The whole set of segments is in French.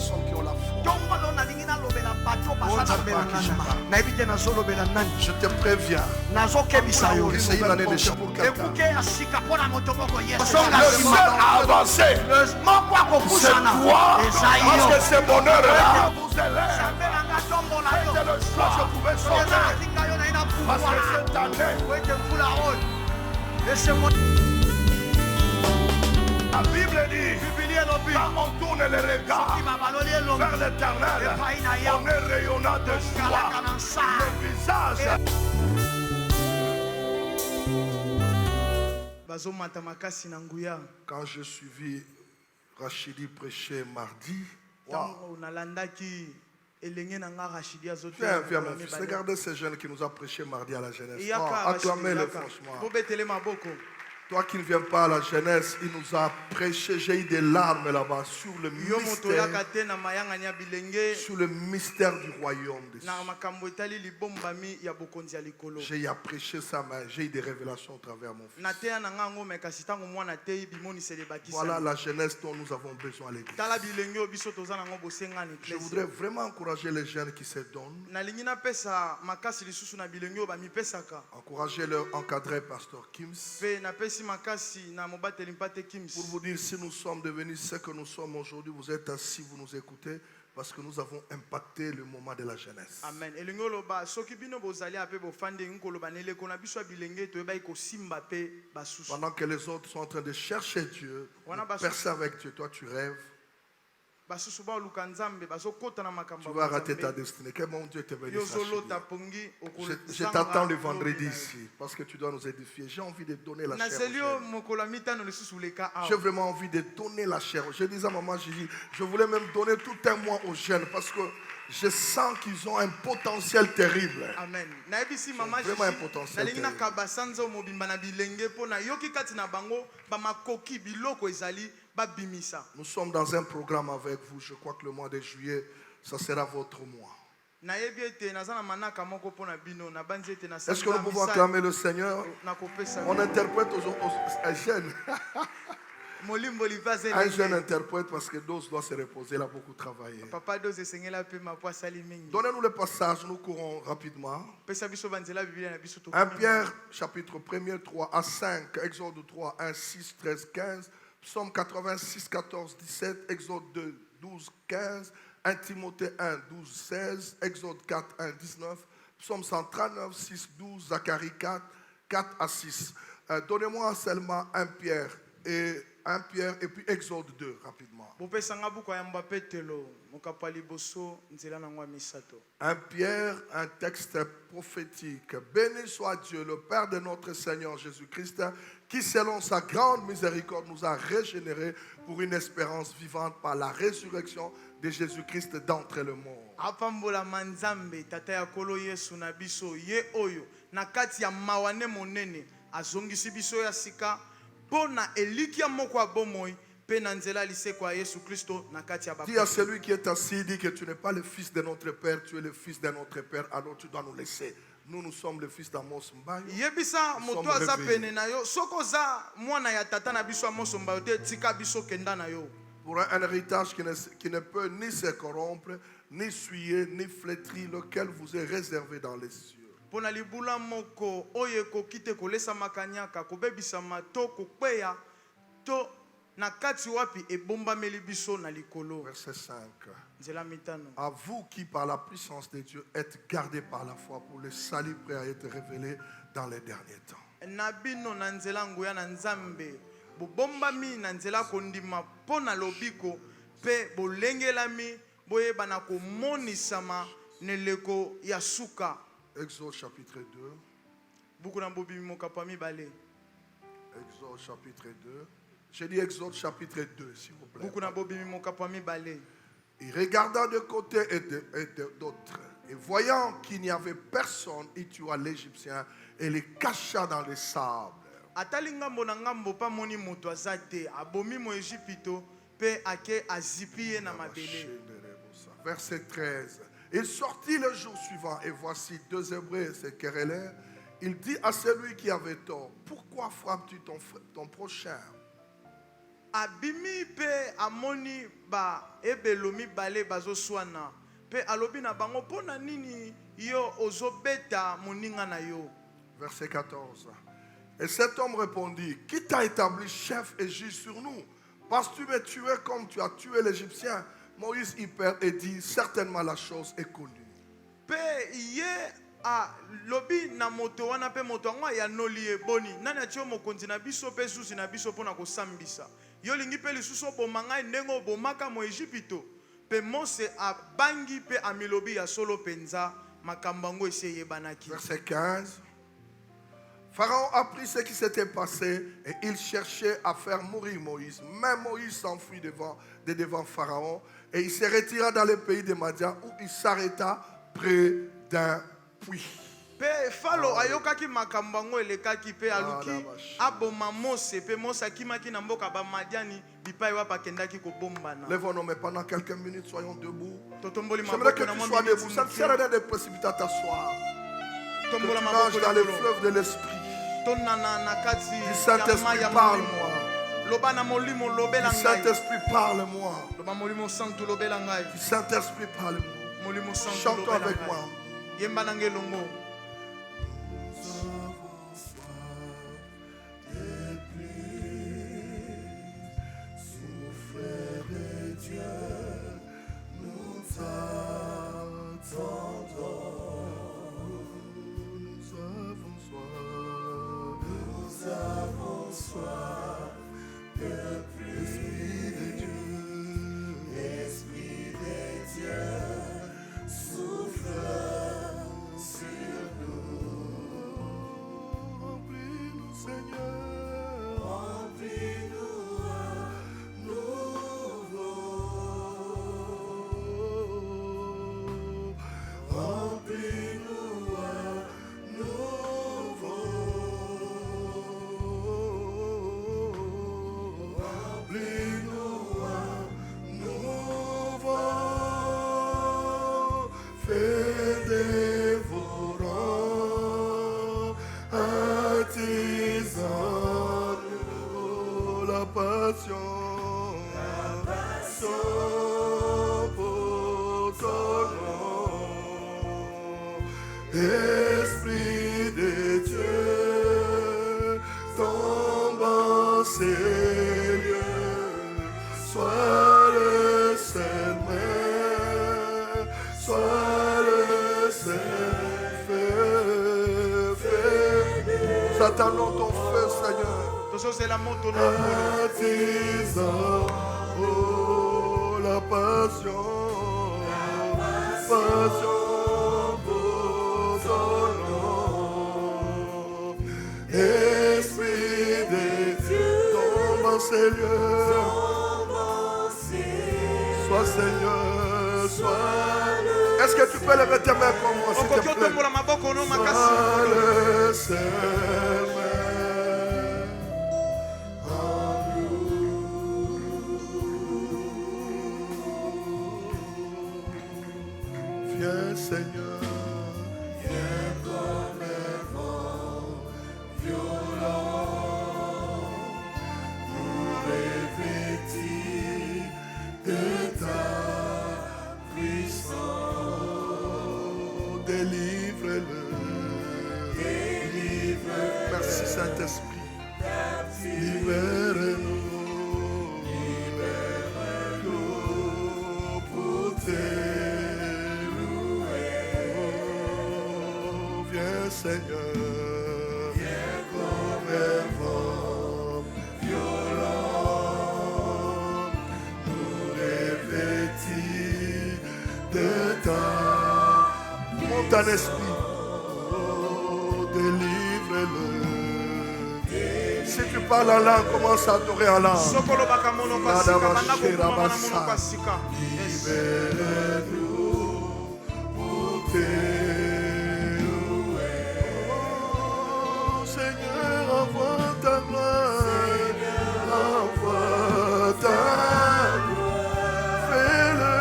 personnes qui ont la foi. Je te préviens. C'est une année de chance pour quelqu'un. Le seul à avancer, c'est toi. Parce que ce bonheur-là vous élève. C'était le choix que je pouvais sauver. Parce que cette année, la Bible dit, quand on tourne les regards vers l'éternel, on est rayonnant de joie. Le visage. Quand j'ai suivi Rachidi prêcher mardi, wow. Viens mon fils, regardez ces jeunes qui nous ont prêché mardi à la jeunesse. Oh, acclamez-les franchement. Toi qui ne viens pas à la jeunesse, il nous a prêché, j'ai eu des larmes là-bas sur le mystère du royaume de Dieu. J'ai prêché ça, mais j'ai eu des révélations au travers mon fils. Voilà la jeunesse dont nous avons besoin à l'église. Je voudrais vraiment encourager les jeunes qui se donnent. Encourager leur encadré, Pasteur Kims. Pour vous dire, si nous sommes devenus ce que nous sommes aujourd'hui, vous êtes assis, vous nous écoutez, parce que nous avons impacté le moment de la jeunesse. Amen. Pendant que les autres sont en train de chercher Dieu, de percer avec Dieu, toi tu rêves. Tu vas rater ta destinée. Que mon Dieu te bénisse. Je t'attends le vendredi ici parce que tu dois nous édifier. J'ai envie de donner la chair. J'ai vraiment envie de donner la chair. Je disais à maman, je voulais même donner tout un mois aux jeunes parce que je sens qu'ils ont un potentiel terrible. Amen. Vraiment un potentiel terrible. Nous sommes dans un programme avec vous. Je crois que le mois de juillet, ça sera votre mois. Est-ce que nous pouvons acclamer le Seigneur? On interprète aux jeunes. Un jeune interprète parce que Dos doit se reposer, il a beaucoup travaillé. Donnez-nous le passage, nous courons rapidement. 1 Pierre, chapitre 1er, 3 à 5, Exode 3, 1, 6, 13, 15, Psaume 86, 14, 17, Exode 2, 12, 15, 1 Timothée 1, 12, 16, Exode 4, 1, 19, Psaume 139, 6, 12, Zacharie 4, 4 à 6. Donnez-moi seulement 1 Pierre et puis Exode 2 rapidement. 1 Pierre, un texte prophétique. Béni soit Dieu, le Père de notre Seigneur Jésus-Christ, qui selon sa grande miséricorde nous a régénérés pour une espérance vivante par la résurrection de Jésus-Christ d'entre les morts. Dis à celui qui est assis, dis que tu n'es pas le fils de notre Père, tu es le fils de notre Père, alors tu dois nous laisser. Nous sommes le fils d'Amos Mbayo. Pour un héritage qui ne peut ni se corrompre, ni souiller, ni flétrir, lequel vous est réservé dans les cieux. Verset 5. À vous qui par la puissance de Dieu êtes gardés par la foi pour le salut prêt à être révélé dans les derniers temps. Exode chapitre 2. Exode chapitre 2. J'ai dit Exode chapitre 2, s'il vous plaît. Il regarda de côté et d'autre. Et voyant qu'il n'y avait personne, il tua l'Égyptien et les cacha dans les sables. Verset 13. Il sortit le jour suivant et voici deux Hébreux se querellèrent. Il dit à celui qui avait tort, pourquoi frappes-tu ton prochain? abimi pe amoni ba ebelomi bale bazoswana pe alobi na bango pona nini yo ozobeta moninga na yo. Verset 14. Et cet homme répondit, qui t'a établi chef et juge sur nous? Parce que tu me tué comme tu as tué l'Égyptien. Moïse y perd et dit, certainement la chose est connue. Pe ye a lobi na moto wana pe moto ngwa ya noli eboni nani atio mokonzi na biso pe susi na biso pona kosambisa yo lingi pe lisusu bomanga ndengo bomaka mo Egypto pe Mose a bangi pe amilobi ya solo penza makambango ese yebanaki. Verset 15. Pharaon apprit ce qui s'était passé et il cherchait à faire mourir Moïse. Même Moïse s'enfuit devant Pharaon et il se retira dans le pays de Madian où il s'arrêta près d'un puits. Pe falo ayokaki makambango elekaki pe aluki aboma Mose pe Mose akimaki na mboka ba Madiani bipai wa pakendaki ko bombana. Lève-nous mais pendant quelques minutes soyons debout. Totomboli J'aimerais que maboko na tu sois debout. Ça ne sert à rien de précipiter à t'asseoir. Que tu nages dans le fleuve de l'esprit. Du Saint-Esprit, parle-moi. Du Saint-Esprit, parle-moi. Du Saint-Esprit, parle-moi. Chantons avec moi. Esprit de Dieu, tombe ces lieux, sois le seul maître, sois le seul feu. Nous attendons ton feu, Seigneur. Attisant, oh, la passion, passion. Esprit de Dieu, tombe en ces lieux. Sois Seigneur, sois. Est-ce que tu peux lever tes mains pour moi, s'il te plaît? Sois le seul maître en nous. Viens, Seigneur. Merci Saint-Esprit. Libère-nous. Libère-nous pour te louer. Viens Seigneur. Viens comme un vent violent. Nous revêtir de ta. Monte en esprit. Si tu parles en langue, commence à adorer en langue. Libère-nous pour te louer. Oh, Seigneur, envoie ta gloire. Envoie ta gloire. Fais-le,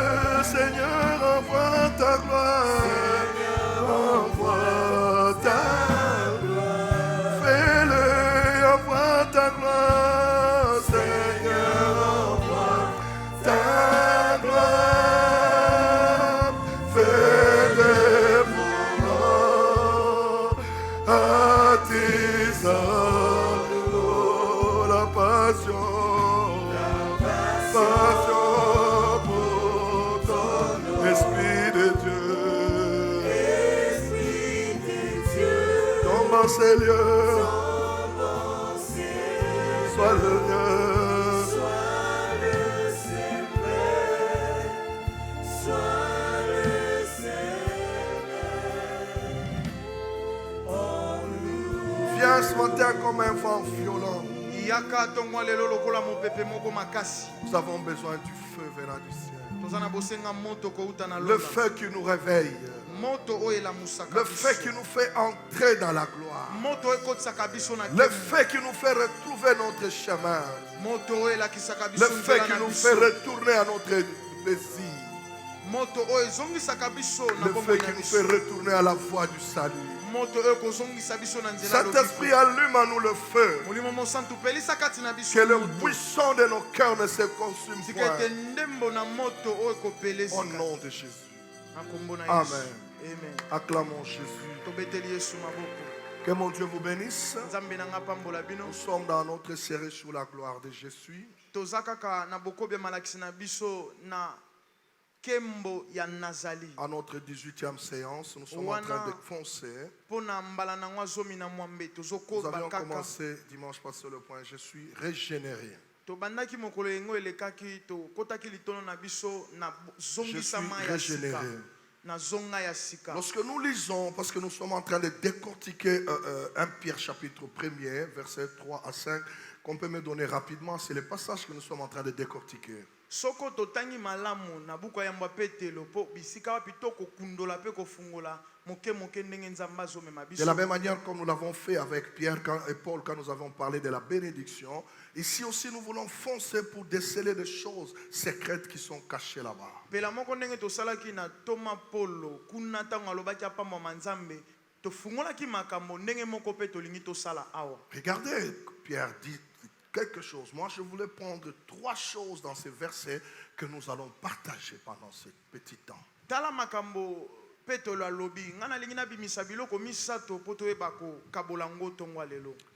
Seigneur, envoie ta gloire. Envoie ta gloire. Fais-le, envoie ta gloire, Seigneur. passion pour ton Esprit de Dieu. Tombe en ces lieux, sois le lieu. Viens ce matin comme un vent violent. Nous avons besoin du feu venant du ciel. Le feu qui nous réveille. Le feu qui nous fait entrer dans la gloire. Le feu qui nous fait retrouver notre chemin. Le feu qui nous fait retourner à notre plaisir. Le feu qui nous fait retourner à la voie du salut. Saint-Esprit, allume en nous le feu. Que le buisson de nos cœurs ne se consume point. Au nom de Jésus. Amen. Acclamons Jésus. Que mon Dieu vous bénisse. Nous sommes dans notre série sur la gloire de Jésus. À notre 18e séance, nous sommes en train de foncer. Nous avions commencé dimanche passé le point je suis régénéré. Je suis régénéré. Lorsque nous lisons, parce que nous sommes en train de décortiquer 1 Pierre chapitre 1er, versets 3 à 5, qu'on peut me donner rapidement, c'est le passage que nous sommes en train de décortiquer. De la même manière comme nous l'avons fait avec Pierre et Paul quand nous avons parlé de la bénédiction, ici aussi nous voulons foncer pour déceler des choses secrètes qui sont cachées là-bas. Regardez, Pierre dit quelque chose. Moi, je voulais prendre 3 choses dans ces versets que nous allons partager pendant ce petit temps.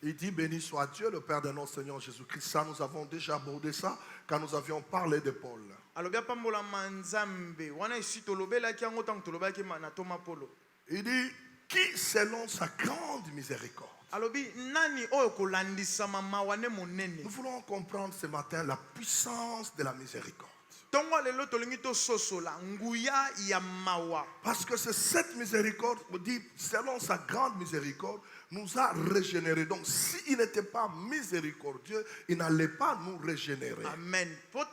Il dit béni soit Dieu, le Père de notre Seigneur Jésus-Christ. Ça, nous avons déjà abordé ça quand nous avions parlé de Paul. Il dit qui selon sa grande miséricorde. Nous voulons comprendre ce matin la puissance de la miséricorde. Parce que c'est cette miséricorde, on dit, selon sa grande miséricorde, nous a régénérés. Donc, s'il n'était pas miséricordieux, il n'allait pas nous régénérer. Amen. Nous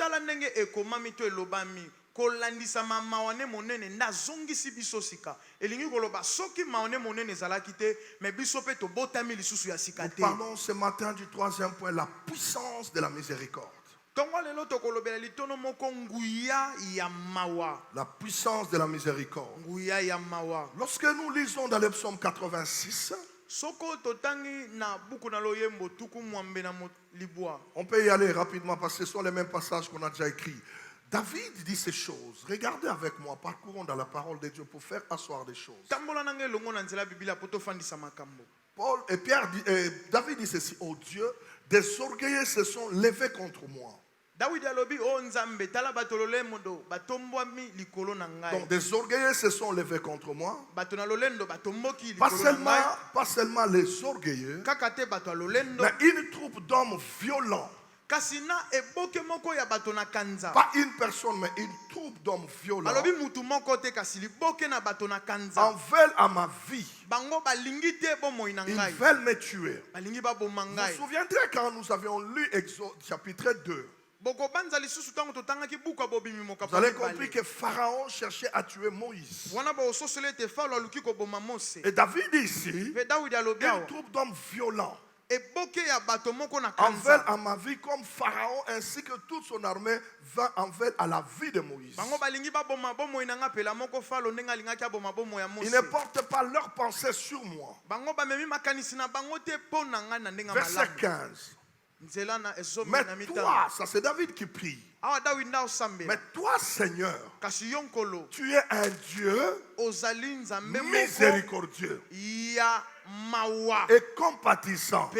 parlons ce matin du 3e point, la puissance de la miséricorde. La puissance de la miséricorde. Lorsque nous lisons dans le psaume 86, on peut y aller rapidement parce que ce sont les mêmes passages qu'on a déjà écrits. David dit ces choses. Regardez avec moi, parcourons dans la parole de Dieu pour faire asseoir des choses. Paul et Pierre David dit ceci: oh Dieu, des orgueilleux se sont levés contre moi. Donc des orgueilleux se sont levés contre moi. Pas seulement les orgueilleux, mais une troupe d'hommes violents. Pas une personne, mais une troupe d'hommes violents en veulent à ma vie. Ils veulent me tuer. Vous vous souviendrez quand nous avions lu Exode chapitre 2. Vous avez compris que Pharaon cherchait à tuer Moïse. Et David dit ici, une troupe d'hommes violents en veulent à ma vie comme Pharaon ainsi que toute son armée va en veulent à la vie de Moïse. Ils ne portent pas leurs pensées sur moi. Verset 15. Mais toi, ça c'est David qui prie. Mais toi, Seigneur, tu es un Dieu miséricordieux et compatissant,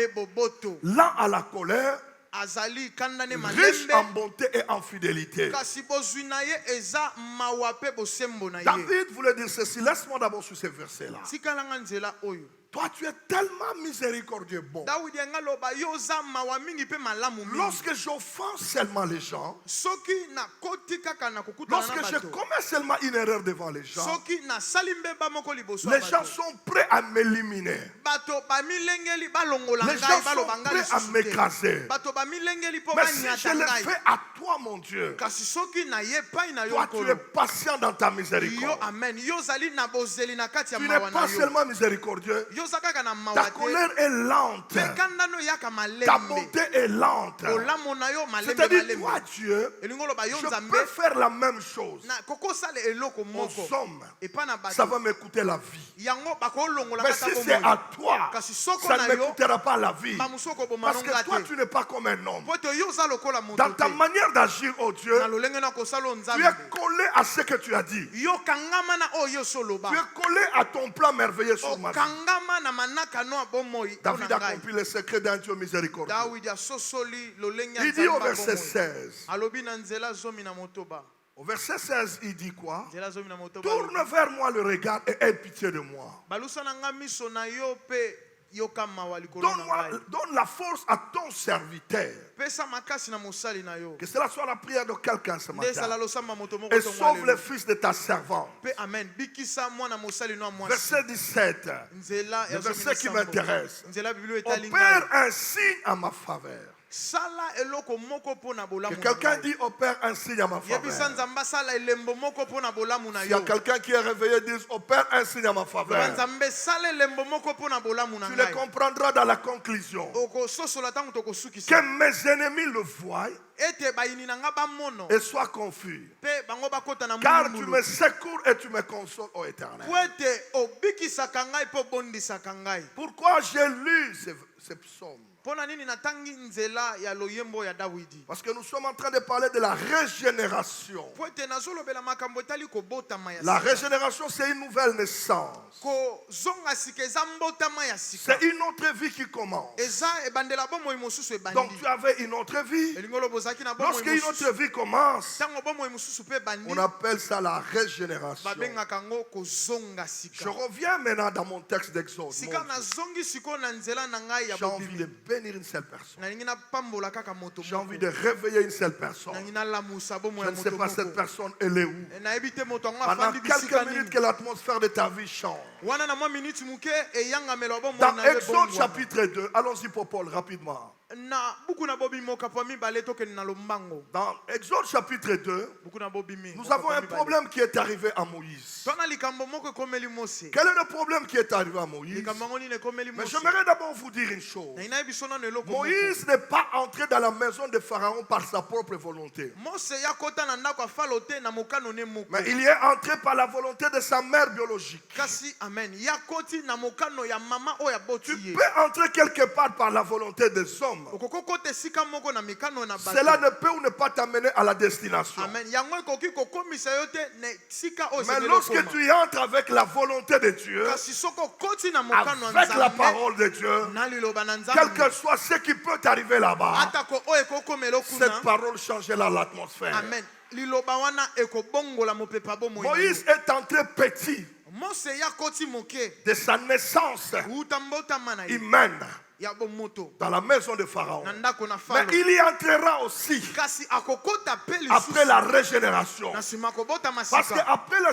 lent à la colère azali kandane riche en malembe bonté et en fidélité. kasi bozwi na ye eza mawa pe bosembo na ye. David voulait dire ceci. Laisse-moi d'abord sur ces versets-là. tikalanga nzela oyo Toi, tu es tellement miséricordieux, bon. dawidi angaloba yo oza mawa mingi pe malamu mingi. Lorsque j'offense seulement les gens, soki nakoti kaka na kokutana lorsque na je bato commets seulement une erreur devant les gens, soki nasali mbeba moko liboso ya les gens bato sont prêts à m'éliminer. bato bamilengeli balongola Les gens ngai sont baloba ngai prêts à lisusu te. m'écraser. bato bamilengeli mpo Mais si je banyata le ngai fais à toi, mon Dieu, kasi soki na ye epai na yo toi, tu es nkolo patient dans ta yo miséricorde. amen yo ozali na bozeli na kati ya Tu mawa n'es na pas yo seulement miséricordieux, yo oza kaka na ta mawa te colère est lente, mpe kanda no eyaka ta malembe bonté est lente. olamo na yo malembe C'est-à-dire, toi, malembe Dieu, elingi oloba yo je nzambe peux faire la même chose na kokosala eloko aux moko hommes. epai na Ça bato va me coûter la vie. yango bakolongola Mais si kata c'est à bomoi toi, kasi soko ça na ne me yo coûtera pas la vie. bamosu okoboma Parce que nonga toi, te tu n'es pas comme un homme. po ete yo oza lokola moto Dans ta te manière d'agir, oh Dieu, na lolenge na kosala o tu nzambe es collé à ce que tu as dit. yo kangama na oyo nyonso oloba Tu es collé à ton plan merveilleux sur ma vie. okangama na manakano ya bomoi mpo na David a ngai compris le secret d'un Dieu miséricordieux. dawidi asosoli lolenge ya Il dit au nzambe ya verset bomoi 16. alobi na nzela zomi na motoba Au verset 16, il dit quoi? nzela zomi na motoba Tourne vers moi le regard et aie pitié de moi. balusa na nga miso na yo mpe yoka mawa likolo na ngai Donne la force à ton serviteur. pesa makasi na mosali na yo Que cela soit la prière de quelqu'un ce nde ezala matin. losamba moto moko Et tongo sauve lelo. le fils de ta servante. mpe amen bikisa mwana mosali no ya mwasi Verset 17. nzela Le ya zomi verset na qui sambo. m'intéresse. nzela bibilio etali ngai Opère un signe à ma faveur. sala eloko moko mpo na Que bolamu na quelqu'un ngai. dit opère un signe à ma yebisa faveur. nzambe asala elembo moko mpo na bolamu na S'il y a yo quelqu'un qui est réveillé, dit opère un signe à ma faveur. nzambe sala elembo moko mpo na bolamu na Tu le ngai comprendras dans la conclusion. okososola ntango Que tokosukisa mes ennemis le voient ete bayini na nga bamono et soient confus. mpe bango bakota na Car tu mulumulu me secours et tu me consoles, ô Éternel. po ete obikisaka ngai mpe obondisaka ngai Pourquoi j'ai lu ces psaumes? mpo na nini natangi nzela ya loyembo ya dawidi Parce que nous sommes en train de parler de la régénération. po ete nazolobela makambo etali kobotama ya La sika. régénération, c'est une nouvelle naissance. kozonga sika eza mbotama ya sika C'est une autre vie qui commence. eza ebandela bomoi mosusu Donc ebandi tu avais une autre vie. elingi oloba ozalaki na bomoi Lorsqu'une mosusu autre vie commence, ntango bomoi mosusu mpe ebandi on appelle ça la régénération. babengaka yango kozonga Je sika reviens maintenant dans mon texte d'Exode. sika Mon Dieu. nazongi sikoyo na nzela na ngai ya J'ai envie de bobimi bénir une seule personne. nalingi napambola kaka moto J'ai envie moko de réveiller une seule personne. nalingi nalamusa bomoi Je ya ne sais moto pas cette moko personne, elle est où. nayebi te moto yango Pendant afandi quelques bisika minutes nini que l'atmosphère de ta vie change. wana na mwa miniti moke eyangamela bomoi Dans na yo Exode ebongwana. chapitre 2, allons-y pour Paul rapidement. na buku na bobimi okapo ya mibale tokende na lombango Dans Exode chapitre 2, buku na bobimi nous avons un problème qui est arrivé à Moïse. tona likambo moko ekomeli mose Quel est le problème qui est arrivé à Moïse? likambo yango nini ekomeli Mais mose j'aimerais d'abord vous dire une chose. na inayebi so nano eloko moko Moïse n'est pas entré dans la maison de Pharaon par sa propre volonté. mose ya kota na ndako ya falo te na mokano ne moko Mais il y est entré par la volonté de sa mère biologique. kasi amen ya koti na mokano ya mama oyo aboti Tu ye peux entrer quelque part par la volonté des hommes. okoki kota esika moko na mikano na Cela bato ne peut ou ne pas t'amener à la destination. amen yango ekoki kokomisa yo te na esika oyo Mais esengeli lorsque okoma. tu y entres avec la volonté de Dieu, kasi soki okoti na mokano ya avec la nzambe parole de Dieu, na liloba na quel nzambe que soit ce qui peut t'arriver là-bas, atako oyo ekokomela okuna cette parole changera l'atmosphère. amen liloba wana ekobongola mopepa bomoi na yo. Moïse est entré petit mose ya koti moke de sa naissance uta mbotama na ye humaine ya bomoto dans la maison de Pharaon. na ndako na Mais falo il y entrera aussi kasi akokota pe après la lisusu régénération. na nsima akobotama Parce sika qu'après la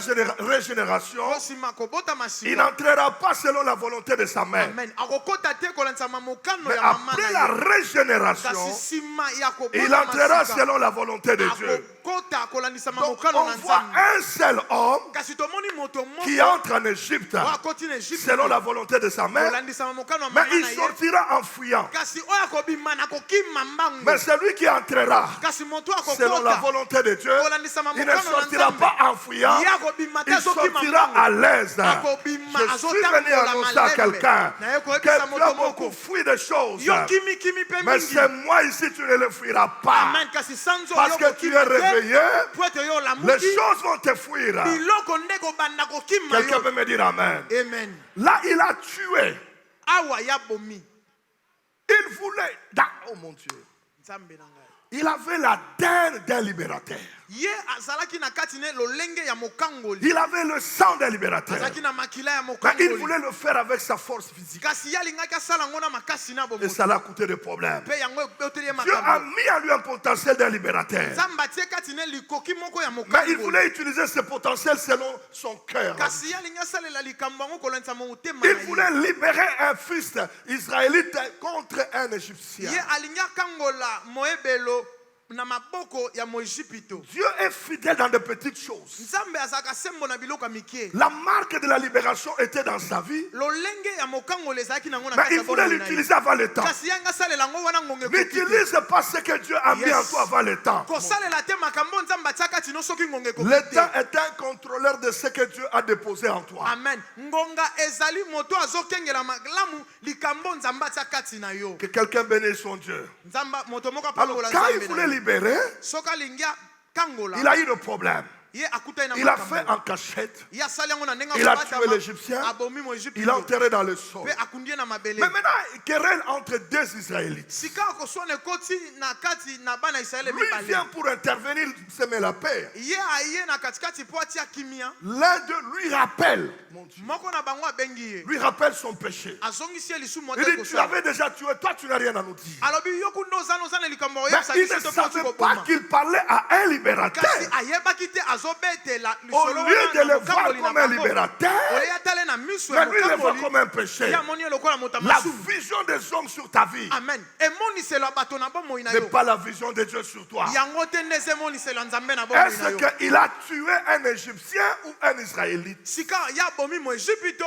régénération, po nsima akobotama il sika n'entrera pas selon la volonté de sa mère. amen akokota te kolanzama mokano Mais ya mama après na la ye régénération, kasi nsima ya il kobotama entrera sika selon la volonté de Dieu. akokota kolandisama Donc mokano on na voit nzambe un seul homme kasi tomoni moto qui moko entre en Égypte oyo akoti na egypte selon la volonté de sa mère, kolandisama mokano ya mais mama il na ye sortira en fuyant. kasi oyo akobima na kokima mbango Mais celui qui entrera kasi moto selon la akokota volonté de Dieu, kolandisama il ne mokano na sortira nzambe pas en fuyant, ye akobima te il azokima sortira mbango à l'aise. akobima Je suis venu azotambola annoncer à quelqu'un malembe na ye que koyebisa tu as moto beaucoup moko fui des choses. yo kimikimi mpe Mais mingi c'est moi ici, tu ne le fuiras pas. amen kasi sanzo Parce yo que tu es kokima te réveillé, po ete yo les olamuki choses vont te fuir. biloko nde kobanda kokima Quelqu'un yo peut me dire Amen. amen Là, il a tué. awa ya bomi Il voulait. Oh mon Dieu. Nzambe na ngai. Il avait la denne d'un libérateur. Ye azalaki na kati ne lolenge ya mokangoli. Il avait le sang d'un libérateur. Azalaki na makila ya Mais mokangoli. il voulait le faire avec sa force physique. Kasi yalingaki asala ngo na makasi na Et bomoto. ça l'a coûté des problèmes. Pe yango eboteli ye Dieu a makambo. mis en lui un potentiel d'un libérateur. Nzambe atie kati ne likoki moko ya Mais il mokangoli. voulait utiliser ce potentiel selon son cœur. Kasi yalingi asalela likambo yango kolonisa motema Il na ye. voulait libérer un fils israélite contre un Égyptien. Ye alingi akangola moebelo na maboko ya moegypito. Dieu est fidèle dans de petites choses. Nzambe azalaka sembo na biloko ya mike. La marque de la libération était dans sa vie, Lolenge ya mokangoli ezalaki nango na mais kati il ya voulait bomoi na ye. l'utiliser avant le temps. Kasi yanga asalela yango wana ngonge ekoki te. N'utilise pas ce que Dieu a mis Yes. en toi avant le temps. kosalela te makambo nzambe atia kati no soki ngonge ekoki Le te. temps est un contrôleur de ce que Dieu a déposé en toi. Amen. Ngonga ezali moto azokengela malamu likambo nzambe atia kati na yo. Que quelqu'un bénisse son Dieu. Nzambe moto moko Alors, apangola quand il nzambe voulait na ye. libérer, Soki alingi akangola il a eu le problème. ye akutani na Il a fait makambo. en cachette. Ye asali yango na ndenge Il a akobatama, tué l'Égyptien. abomi Il moegypte l'a enterré dans le sol. mpe akundi ye na mabele. Mais maintenant, querelle entre deux Israélites. sika akoswana ekoti na kati na bana Israele Lui vient mibale. pour intervenir, semer la paix. Ye aye na katikati po atia kimia. L'un d'eux lui rappelle, mon Dieu, Moko na bango abengi ye. lui rappelle son péché. Azongisi ye lisumu Il ate dit, tu kosala. avais déjà tué, toi tu n'as rien à nous dire. alobi yo kundo ozana na likambo Mais oyebisa il biso ne te po savait ati pas koboma. qu'il parlait à un libérateur. Kasi ayebaki te azobetela Au lisolo lieu wana de na le voir mokangoli na comme un bango. libérateur, Oyo atale na miso ya mais lui le voit mokangoli, comme un péché. ye amoni ye lokola moto ya La masumu. vision des hommes sur ta vie Amen. Emoniselo ya bato na bomoi na n'est yo. pas la vision de Dieu sur toi. Yango te nde eza emoniselo ya nzambe na bomoi na Est-ce yo. qu'il a tué un Égyptien ou un Israélite? Sika ye abomi moegypte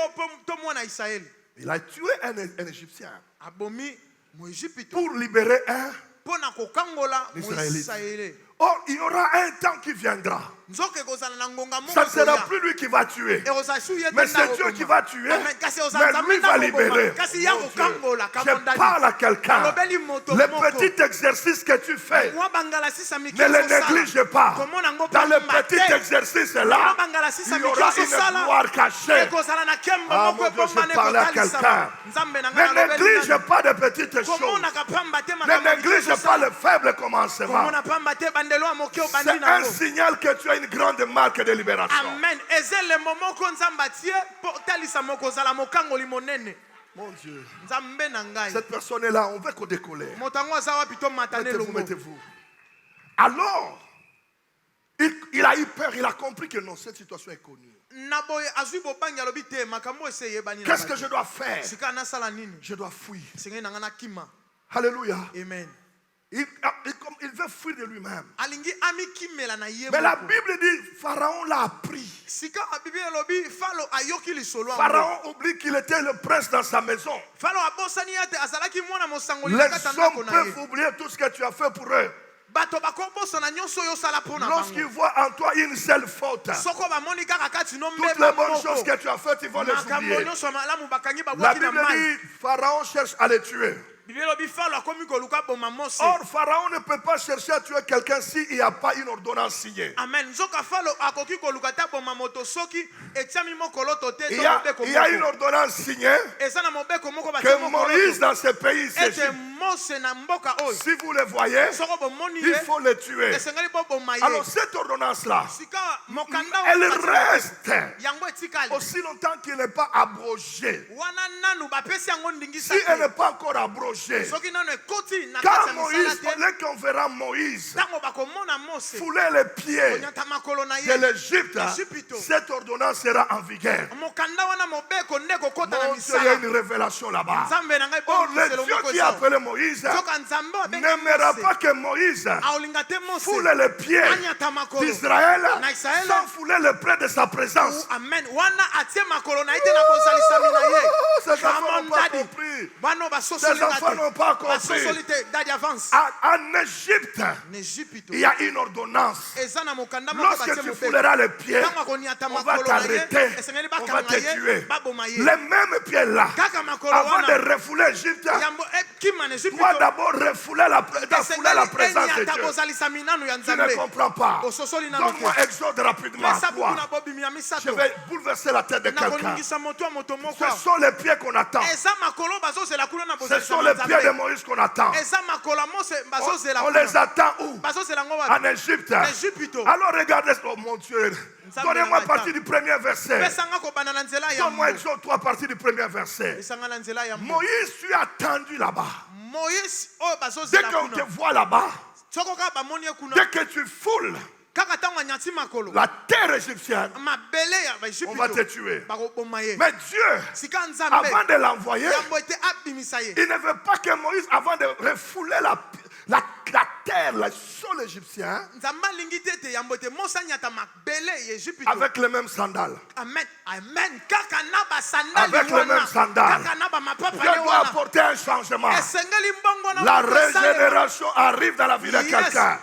to mwana Israeli. Il a tué un Égyptien Abomi moegypte pour libérer un. mpo na kokangola Israélite. moisraele. Or, il y aura un temps qui viendra. Nzoka ekozala na ngonga moko Ça ne sera ekoya. plus lui qui va tuer. Ekozala su ye te Mais nde c'est Dieu akoboma. qui va tuer. Amen. Kasi Mais ozala nzambe lui nde va akoboma. libérer. Kasi ya Mon Dieu. kokangola Je parle à quelqu'un. alobeli moto Les moko. petits exercices que tu fais, Mwa bangala sisa mike ne les osala. néglige pas. Komona yango Dans le pamba petit te. exercice Mwa là, bangala sisa il y mike aura osala. une gloire cachée. Ekozala na kembo Ah, moko mon Dieu, ebomba je na parlais à ekotalisama. quelqu'un. Nzambe na ngai Ne alobeli néglige nani. pas de petites choses. Komonaka pamba te Ne makambo mike néglige pas osala. le faible commencement. Komona pamba te bandelo ya moke obandi C'est un nango. signal que tu as une grande marque de libération. Amen. Ezelemo moko nzambe atie po talisa moko ozala mokangoli monene. Mon Dieu. Nzambe na ngai. Cette personne est là, on veut qu'on décolle. Moto yango aza wapi to matane Mettez-vous, longo. mettez-vous. Alors, il a eu peur, il a compris que non, cette situation est connue. Na boye azwi bobangi alobi te makambo ese yebani na Qu'est-ce que bato. je dois faire? Sika nasala nini? Je dois fuir. Sengeli na nga nakima. Alléluia. Amen. Il veut fuir de lui-même. Alingi ami kimela na ye Mais la moko. Bible dit, Pharaon l'a appris. Sika bibi elobi falo ayoki lisolo yango. Pharaon oublie qu'il était le prince dans sa maison. Falo abosani ate azalaki mwana mosangoli Les na kati ya ndako hommes na peuvent ye. oublier tout ce que tu as fait pour eux. Bato bakobosana nyonso oyo osala mpo na Lorsqu'ils bango. voient en toi une seule faute, Soko bamoni kaka kati no toutes les mbeba bonnes choses moko. que tu as faites, ils vont les Makambo oublier. nyonso ya malamu bakangi La babwaki na Bible mai. dit, Pharaon cherche à les tuer. Bibi elobi falo akomi koluka boma mose. Or, Pharaon ne peut pas chercher à tuer quelqu'un s'il n'y a pas une ordonnance signée. Amen. Nzoka falo akoki koluka ta boma moto soki etiami mokolo to te Il to y a, mobeko il y a une moko. ordonnance signée Eza na mobeko moko que batie mokolo Moïse to. dans ce pays Ete s'égypte. Mose na mboka oyo. Si vous le voyez, Soko bomoni il ye. faut le tuer. Esengeli bo boma ye. Alors cette ordonnance-là, Sika mokanda elle oyo reste yango etikali. aussi longtemps qu'il n'est pas abrogé. Wana nanu bapesi yango ndingisa Si elle te. n'est pas encore abrogée, Soki nanu ekoti na kati quand ya Moïse, misala te. dès qu'on verra Moïse Ntango bakomona Mose. fouler les pieds Konyata makolo na de ye. l'Égypte, Égypte. cette ordonnance sera en vigueur. Mokanda wana mobeko nde kokota na Mon Dieu, il y a misala. une révélation là-bas. Nzambe na ngai Oh, bo le miselo Dieu moko qui a eza. appelé Moïse Soka nzambe abengi n'aimera Mose. pas que Moïse Aolinga te Mose. foule les pieds Anyata makolo. d'Israël Na Israël. sans fouler les pieds de sa présence. Amen. Wana atie makolo na ite na kozalisami na ye. Oh, ces enfants Come on, n'ont pas daddy. compris. Bano Ces basosoli enfants n'ont pas compris. basosoli te daddy avance. En Égypte, En Égypte. il y a une ordonnance. Eza na mokanda moko Lorsque batie tu mobeko. fouleras les pieds, Ntango akoniata on va makolo na ye. t'arrêter. Esengeli On va bakanga te tuer. ye. Baboma ye. Les mêmes pieds là, Kaka makolo avant wana. de refouler l'Égypte, Yambo kima na tu dois d'abord refouler la présence de Dieu. Tu ne comprends pas. Donne-moi Exode rapidement. Je vais bouleverser la tête de quelqu'un. Ce sont les pieds qu'on attend. Ce sont les pieds de Moïse qu'on attend. On les attend où? En Égypte. Alors regardez, oh mon Dieu. Donnez-moi partie du premier verset. Donne-moi Exode 3 partie du premier verset. Moïse, tu as attendu là-bas. Dès qu'on te voit là-bas, dès que tu foules la terre égyptienne, on va te tuer. Mais Dieu, avant de l'envoyer, il ne veut pas que Moïse, avant de refouler la terre, le sol égyptien, avec les mêmes sandales. Avec les mêmes sandales. Dieu doit apporter un changement. La régénération arrive dans la vie de quelqu'un.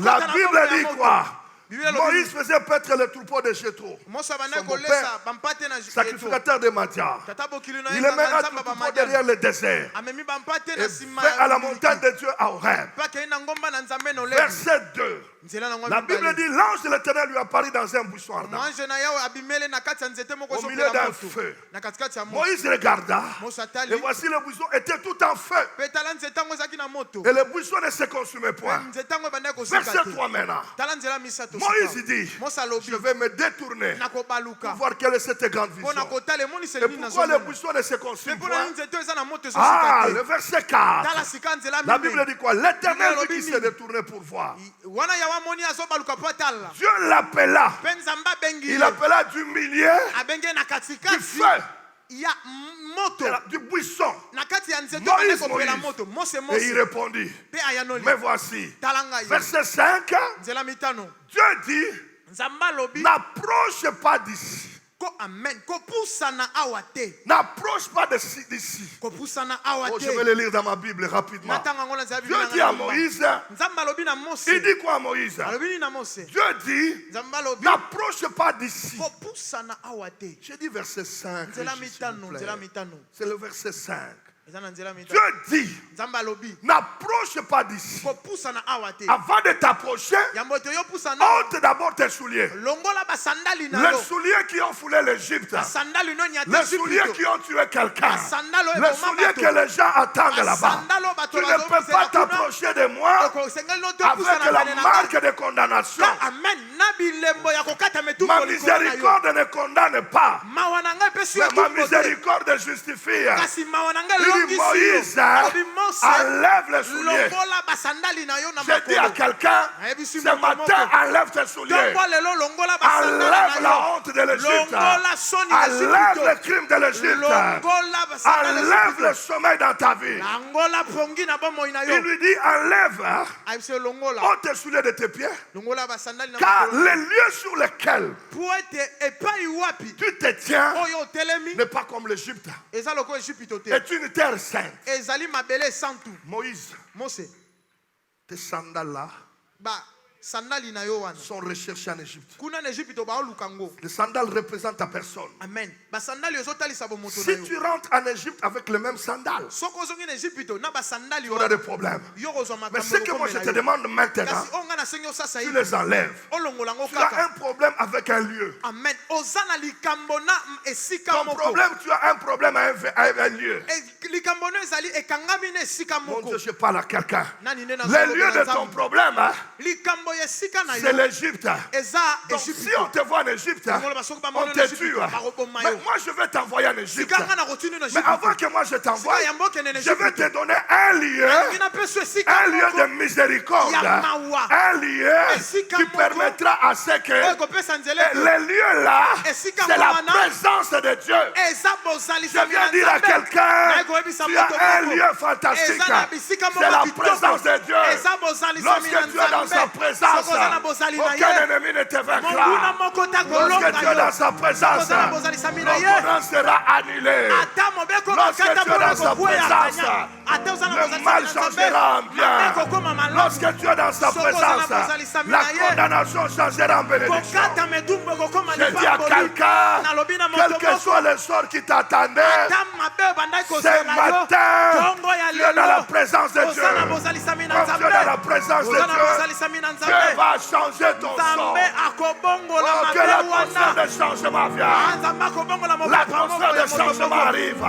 La Bible dit quoi? Moïse faisait paître le troupeau de Jéthro, son beau-père, sacrificateur de Madia. Il les met un troupeau derrière le désert et fait à la montagne de Dieu à Horeb. Verset 2. La Bible dit, l'ange de l'Éternel lui apparut dans un buisson ardent, au milieu d'un feu. Moïse regarda, et voici le buisson était tout en feu, et le buisson ne se consumait point. Verset 3 maintenant. Moïse dit, je vais me détourner pour voir quelle est cette grande vision. Et pourquoi le buisson ne se consume point? Ah, le verset 4. La Bible dit quoi? L'Éternel qui s'est détourné pour voir. Dieu l'appela. Il appela du milieu du feu, du buisson. Moïse. Et il répondit, mais voici. Verset 5. Dieu dit, n'approche pas d'ici. N'approche pas d'ici. Oh, je vais le lire dans ma Bible rapidement. Dieu dit à Moïse, il dit quoi à Moïse? Dieu dit, n'approche pas d'ici. J'ai dit verset 5. C'est le verset 5. Dieu dit, n'approche pas d'ici. Avant de t'approcher, ôte d'abord tes souliers. Les souliers qui ont foulé l'Égypte. Les souliers qui ont tué quelqu'un. Les souliers que les gens attendent là-bas. Tu ne peux pas t'approcher de moi avec la marque de condamnation. Ma miséricorde ne condamne pas, mais ma miséricorde justifie. Moïse, enlève les souliers. J'ai dit à quelqu'un, ce matin, enlève tes souliers. Enlève la honte de l'Égypte. Enlève le crime de l'Égypte. Enlève le sommeil dans ta vie. Il lui dit, enlève tes souliers de tes pieds. Car le lieu sur lequel tu te tiens n'est pas comme l'Égypte. Est une terre sainte. Moïse, tes sandales là sont recherchés en Égypte. Les sandales représentent ta personne. Amen. Si tu rentres en Égypte avec les mêmes sandales, tu auras des problèmes. Mais ce que moi je te demande maintenant, tu les enlèves. Tu as un problème avec un lieu. Amen. Ton problème, tu as un problème avec un lieu. Mon Dieu, je parle à quelqu'un. Le lieu de ton problème, c'est l'Égypte. Donc si on te voit en Égypte, on te tue. Mais moi je vais t'envoyer en Égypte. Mais avant que moi je t'envoie, je vais te donner un lieu de miséricorde. Un lieu qui permettra à ce que le lieu là, c'est la présence de Dieu. Je viens dire à quelqu'un, tu as un lieu fantastique. C'est la présence de Dieu. Lorsque tu es dans sa présence, aucun ennemi ne te vaincra. Lorsque tu es dans sa présence, l'opponent sera annulé. Lorsque tu es dans sa présence, le mal jamais changera en bien. Lorsque tu es dans sa présence, la condamnation changera en bénédiction. Je dis à quelqu'un, quel que soit le sort qui t'attendait, ce matin, tu es dans la présence de Dieu. Comme tu es dans la présence de Dieu, Dieu va changer ton sort. Oh, que l'atmosphère de changement vienne. L'atmosphère de changement arrive.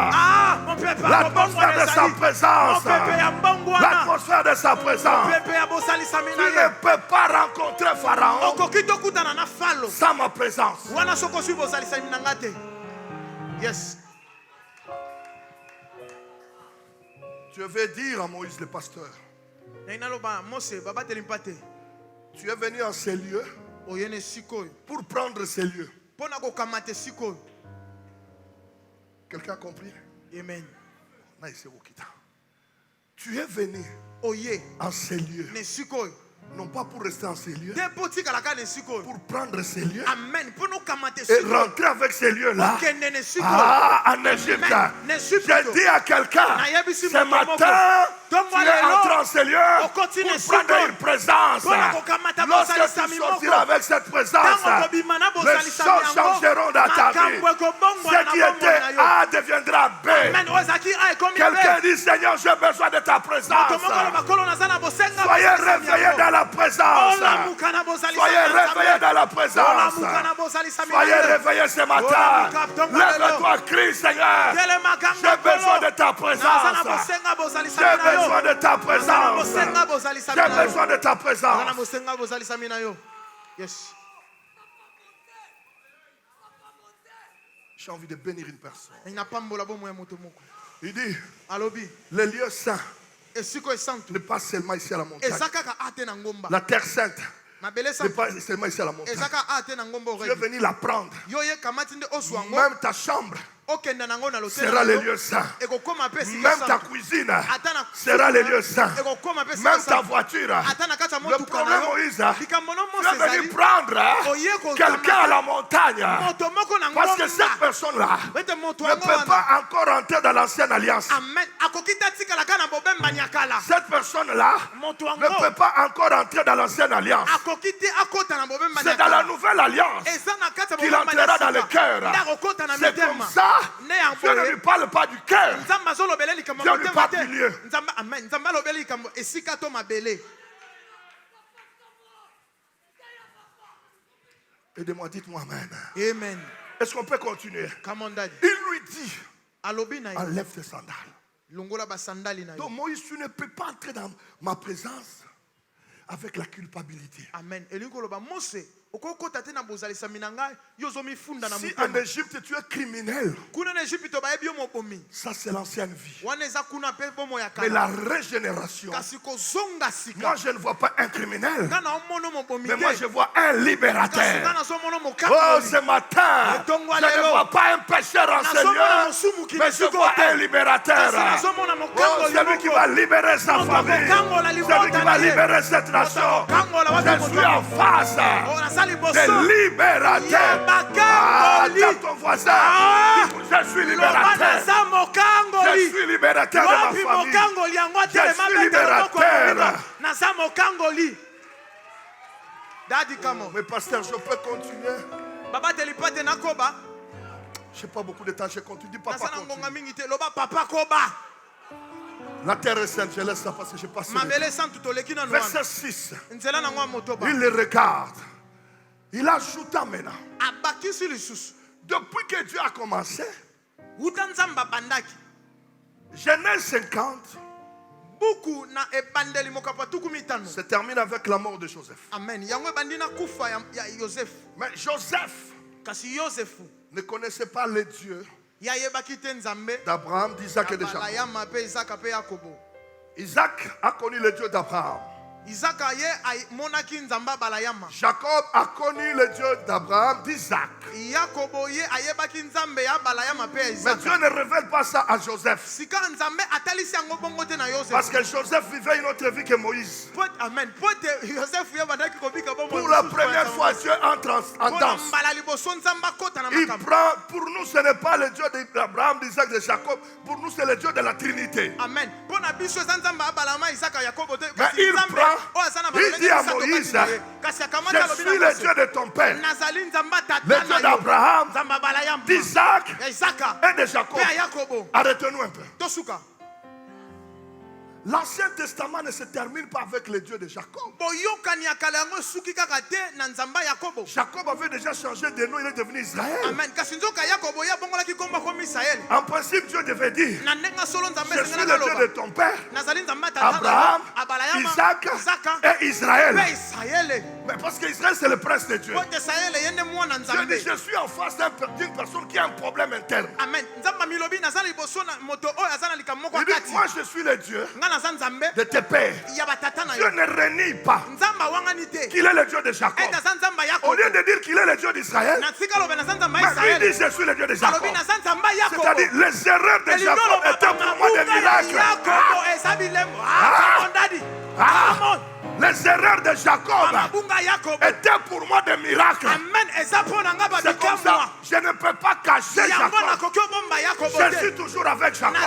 L'atmosphère de sa présence. L'atmosphère de sa présence. Tu ne peux pas rencontrer Pharaon sans ma présence. Yes. Je vais dire à Moïse le pasteur, tu es venu en ces lieux pour prendre ces lieux. Quelqu'un a compris? Amen. Tu es venu en ces lieux, non pas pour rester en ces lieux, pour prendre ces lieux et rentrer avec ces lieux-là en Égypte. Je dis à quelqu'un, ce matin, tu es entré en ces lieux pour prendre une présence. Lorsque tu sortiras avec cette présence, les choses changeront dans ta vie. Ce qui était A deviendra B. Quelqu'un dit, Seigneur, j'ai besoin de ta présence. Soyez réveillés dans la présence. Soyez réveillés dans la présence. Soyez réveillés ce matin. Lève-toi, crie, Seigneur. J'ai besoin de ta présence. J'ai besoin de ta présence. J'ai besoin de ta présence. Yes. J'ai envie de bénir une personne. Il dit, Alobi. les lieux saints Esiko esantu. n'est pas seulement ici à la montagne. Ezakaka ate na ngomba. La terre sainte Mabele n'est santu. pas seulement ici à la montagne. Ezaka ate na ngomba Tu es orebi. venu la prendre. Yoye kamati nde oswango. Même ta chambre Okenda nango na l'hôtel. sera les lieux saints. Eko koma pe sika Même ta santu. cuisine Atana sera les lieux saints. Eko koma pe sika Même ta santu. voiture. Atana kata Le motuka problème, na yo. Moïse, Likambono tu Mose es venu ezali. prendre quelqu'un à la montagne. Moto moko na Parce que ngomba. cette personne-là Wete moto ne wango peut wana. pas encore entrer dans l'ancienne alliance. Amen. Akokita tika la kana bobemba nyakala. Cette personne-là Moto ne wango. peut pas encore entrer dans l'ancienne alliance. Akokiti akota na bobemba C'est dans la nyakala. nouvelle alliance Ezana kata qu'il bobemba entrera dans le nyakala. cœur. Ndakokota na C'est comme mitema. ça. Ne ya Dieu ne lui parle pas du cœur. Nzamba azolobela likambo Dieu lui motema parle te. du lieu. Nzamba amen. Nzamba alobela likambo esika to mabele. Aidez-moi, dites-moi Amen. Amen. Est-ce qu'on peut continuer? Come on daddy. Il lui dit, Alobi na yo. enlève tes sandales. Longola ba sandali na yo. Donc Moïse, tu ne peux pas entrer dans ma présence avec la culpabilité. Amen. Elingo loba Mose okokota te na bozalisa minanga yozo mifunda na Si mutema. en Égypte tu es criminel, Kuna na Egypte to baebi yo mobomi. ça c'est l'ancienne vie. Wana eza kuna pe bomo ya Mais la kala. régénération, Kasi kozonga sika. moi je ne vois pas un criminel, Kana omono mobomi mais moi te. je vois un Kasi libérateur. kana somono Oh, mokangoli. ce matin, je ne vois pas un pécheur en ce lieu, mais je vois un libérateur. Oh, celui qui va libérer sa famille, celui qui va libérer cette nation. Je suis en face des libérateurs. Ah, tell ton voisin, je suis libérateur. Je suis libérateur de ma famille. Je suis libérateur. Daddy, come on. Mais pasteur, je peux continuer. Baba telipate nakoba. Je n'ai pas beaucoup de temps, je continue. Papa, Nasana ngonga continue. mingi te loba papa koba. La terre est sainte, je laisse ça parce que je passe. Mabele santu toleki na Verset nwana. 6. Nzela na ngwa motoba. Il le regarde. Il ajouta maintenant. Abakisi lisusu. Depuis que Dieu a commencé, Uta nzamba bandaki. Genèse 50 Buku na ebandeli mokapa tuku mitano. se termine avec la mort de Joseph. Amen. Yango bandina kufa ya Joseph. Mais Joseph Kasi Yosefu. ne connaissait pas le Dieu Ya yebaki te nzambe. d'Abraham, d'Isaac et de Bala Jacob. ya mape Isaka pe Yakobo. Isaac a connu le Dieu d'Abraham. Isaac monaki nzamba balayama. Jacob a connu le Dieu d'Abraham, d'Isaac. Yakobo ye ayebaki nzambe ya balayama pe Mais Isaac. Dieu ne révèle pas ça à Joseph. Sika nzambe atalisi yango bongo te na Joseph. Parce que Joseph vivait une autre vie que Moïse. Amen. Pote Joseph ye bandaki kobika bongo. Pour la première fois, Dieu entre en danse. Il prend, pour nous, ce n'est pas le Dieu d'Abraham, d'Isaac, de Jacob. Pour nous, c'est le Dieu de la Trinité. Amen. Mais il prend, il dit à Moïse, je suis le Dieu de ton père, le Dieu d'Abraham, d'Isaac et de Jacob. Arrêtez-nous un peu. L'Ancien Testament ne se termine pas avec le Dieu de Jacob. Jacob avait déjà changé de nom, il est devenu Israël. En principe, Dieu devait dire, je suis le Dieu de ton père, Abraham, Isaac et Israël. Mais parce qu'Israël, c'est le prince de Dieu. Dieu dit, je suis en face d'une personne qui a un problème interne. Il dit, moi je suis le Dieu de tes pères. Dieu ne renie pas qu'il est le Dieu de Jacob. Au lieu de dire qu'il est le Dieu d'Israël, mais il dit je suis le Dieu de Jacob. C'est-à-dire les erreurs de Jacob étaient pour moi des miracles. Les erreurs de Jacob étaient pour moi des miracles. C'est comme ça, je ne peux pas cacher Jacob. Je suis toujours avec Jacob.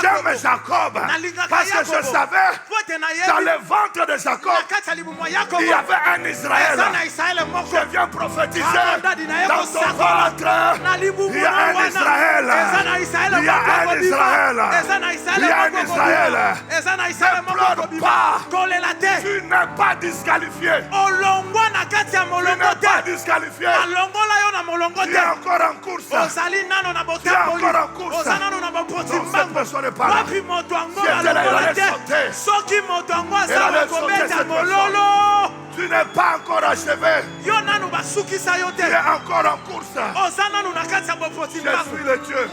J'aime Jacob parce que je savais dans le ventre de Jacob il y avait un Israël. Je viens prophétiser dans son ventre il y a un Israël. Il y a un Israël. Il y a un Israël. Ne pleure pas. Tu n'es pas disqualifié. Tu n'es pas disqualifié. Tu es encore en course. Tu es encore en course. Donc cette personne n'est pas là. Si elle était là, elle allait sauter. Elle allait sauter cette personne. Tu n'es pas encore achevé. Tu es encore en course. Je suis le Dieu.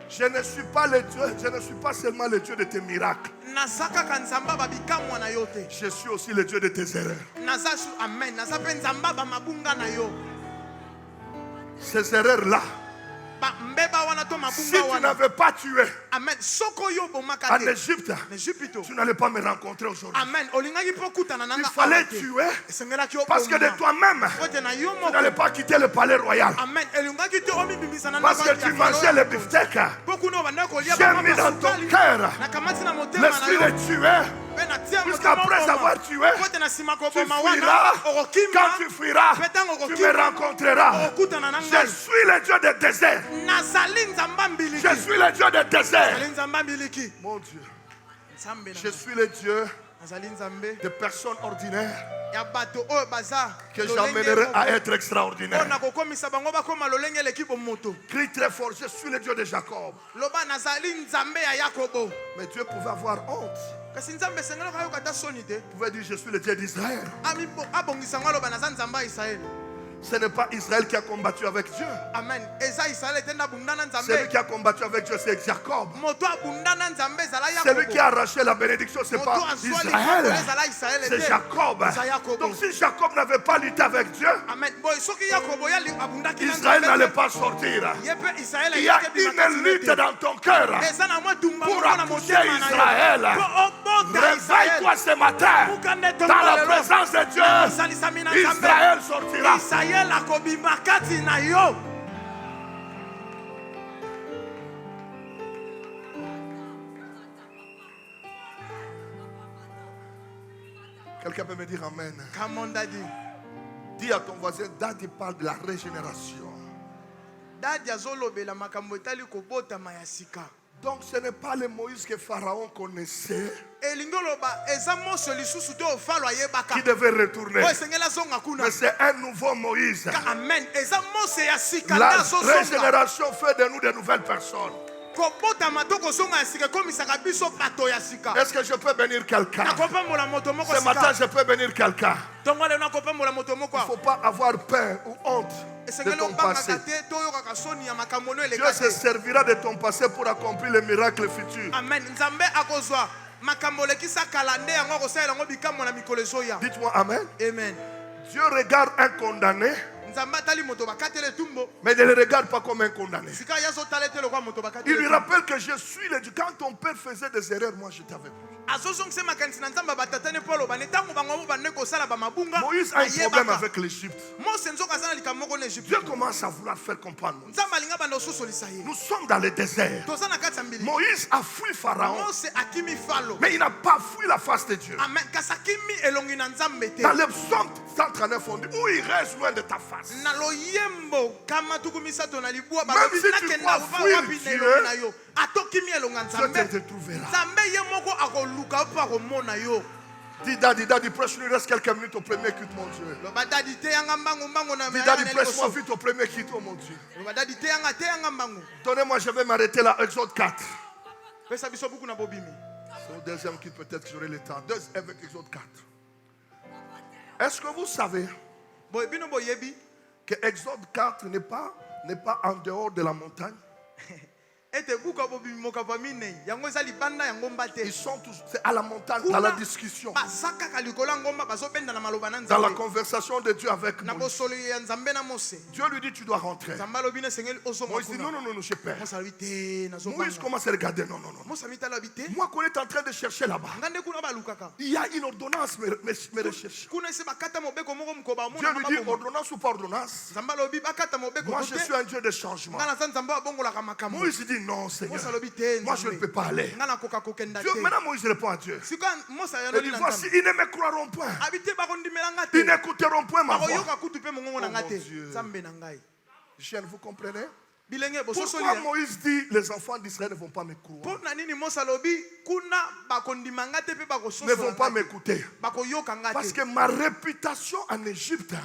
Je ne suis pas le Dieu, je ne suis pas seulement le Dieu de tes miracles. Je suis aussi le Dieu de tes erreurs. Ces erreurs-là, si tu n'avais pas tué en Égypte, tu n'allais pas me rencontrer aujourd'hui. Il fallait tuer parce que de toi-même, tu n'allais pas quitter le palais royal. Parce que tu mangeais le beefsteak. J'ai mis dans ton cœur l'esprit de tuer. Puisqu'après avoir tué, tu fuiras. Quand tu fuiras, tu me rencontreras. Je suis le Dieu des déserts. Je suis le Dieu des déserts. Mon Dieu. Je suis le Dieu de personnes ordinaires que j'emmènerai à être extraordinaire. Crie très fort, je suis le Dieu de Jacob. Mais Dieu pouvait avoir honte. Il pouvait dire, je suis le Dieu d'Israël. Ce n'est pas Israël qui a combattu avec Dieu. Amen. Celui qui a combattu avec Dieu, c'est Jacob. Celui qui a arraché la bénédiction, ce n'est pas Israël. C'est Jacob. Donc si Jacob n'avait pas lutté avec Dieu, Israël n'allait pas sortir. Il y a une lutte dans ton cœur pour accuser Israël. Réveille-toi ce matin. Dans la présence de Dieu, Israël sortira. Quelqu'un peut me dire Amen. Come on, Daddy. Dis à ton voisin, Daddy parle de la régénération. Daddy azolobela makambo etali kobota mayasika. Donc ce n'est pas le Moïse que Pharaon connaissait qui devait retourner. Mais c'est un nouveau Moïse. Amen. La régénération fait de nous de nouvelles personnes. Est-ce que je peux bénir quelqu'un? Ce matin, je peux bénir quelqu'un. Il ne faut pas avoir peur ou honte de ton passé. Dieu se servira de ton passé pour accomplir les miracles futurs. Amen. Dites-moi Amen. Amen. Dieu regarde un condamné, mais il ne le regarde pas comme un condamné. Il lui rappelle que je suis le Dieu. Quand ton père faisait des erreurs, moi j'étais avec lui. Moïse a un problème avec l'Égypte. Dieu commence à vouloir faire comprendre. Nous sommes dans le désert. Moïse a fui Pharaon, mais il n'a pas fui la face de Dieu. Dans le psaume 139, on dit où il reste loin de ta face. Même si tu crois fuir Dieu, Dieu te trouvera. Dis Daddy, prêche-nous, il reste quelques minutes au premier culte, mon Dieu. Dis Daddy, prêche-moi vite au premier culte, oh mon Dieu. Donnez-moi, je vais m'arrêter là, Exode 4. C'est au deuxième culte, peut-être que j'aurai le temps. Avec Exode 4. Est-ce que vous savez que Exode 4 n'est pas en dehors de la montagne? Ils sont tous à la montagne, dans la discussion, dans la conversation de Dieu avec Moïse. Dieu lui dit tu dois rentrer. Moïse dit non, je perds. Moïse commence à regarder, non. Moi qu'on est en train de chercher là-bas, il y a une ordonnance me recherche. Dieu lui dit ordonnance ou pas ordonnance. Moi je suis un Dieu de changement. Moïse dit non Seigneur, moi je ne peux pas aller. Dieu, maintenant Moïse répond à Dieu. Il dit voici, ils ne me croiront point. Ils n'écouteront point ma voix. Oh mon Dieu. Chien, vous comprenez? Pourquoi Moïse dit les enfants d'Israël ne vont pas me croire, ne vont pas m'écouter? Parce que ma réputation en Égypte,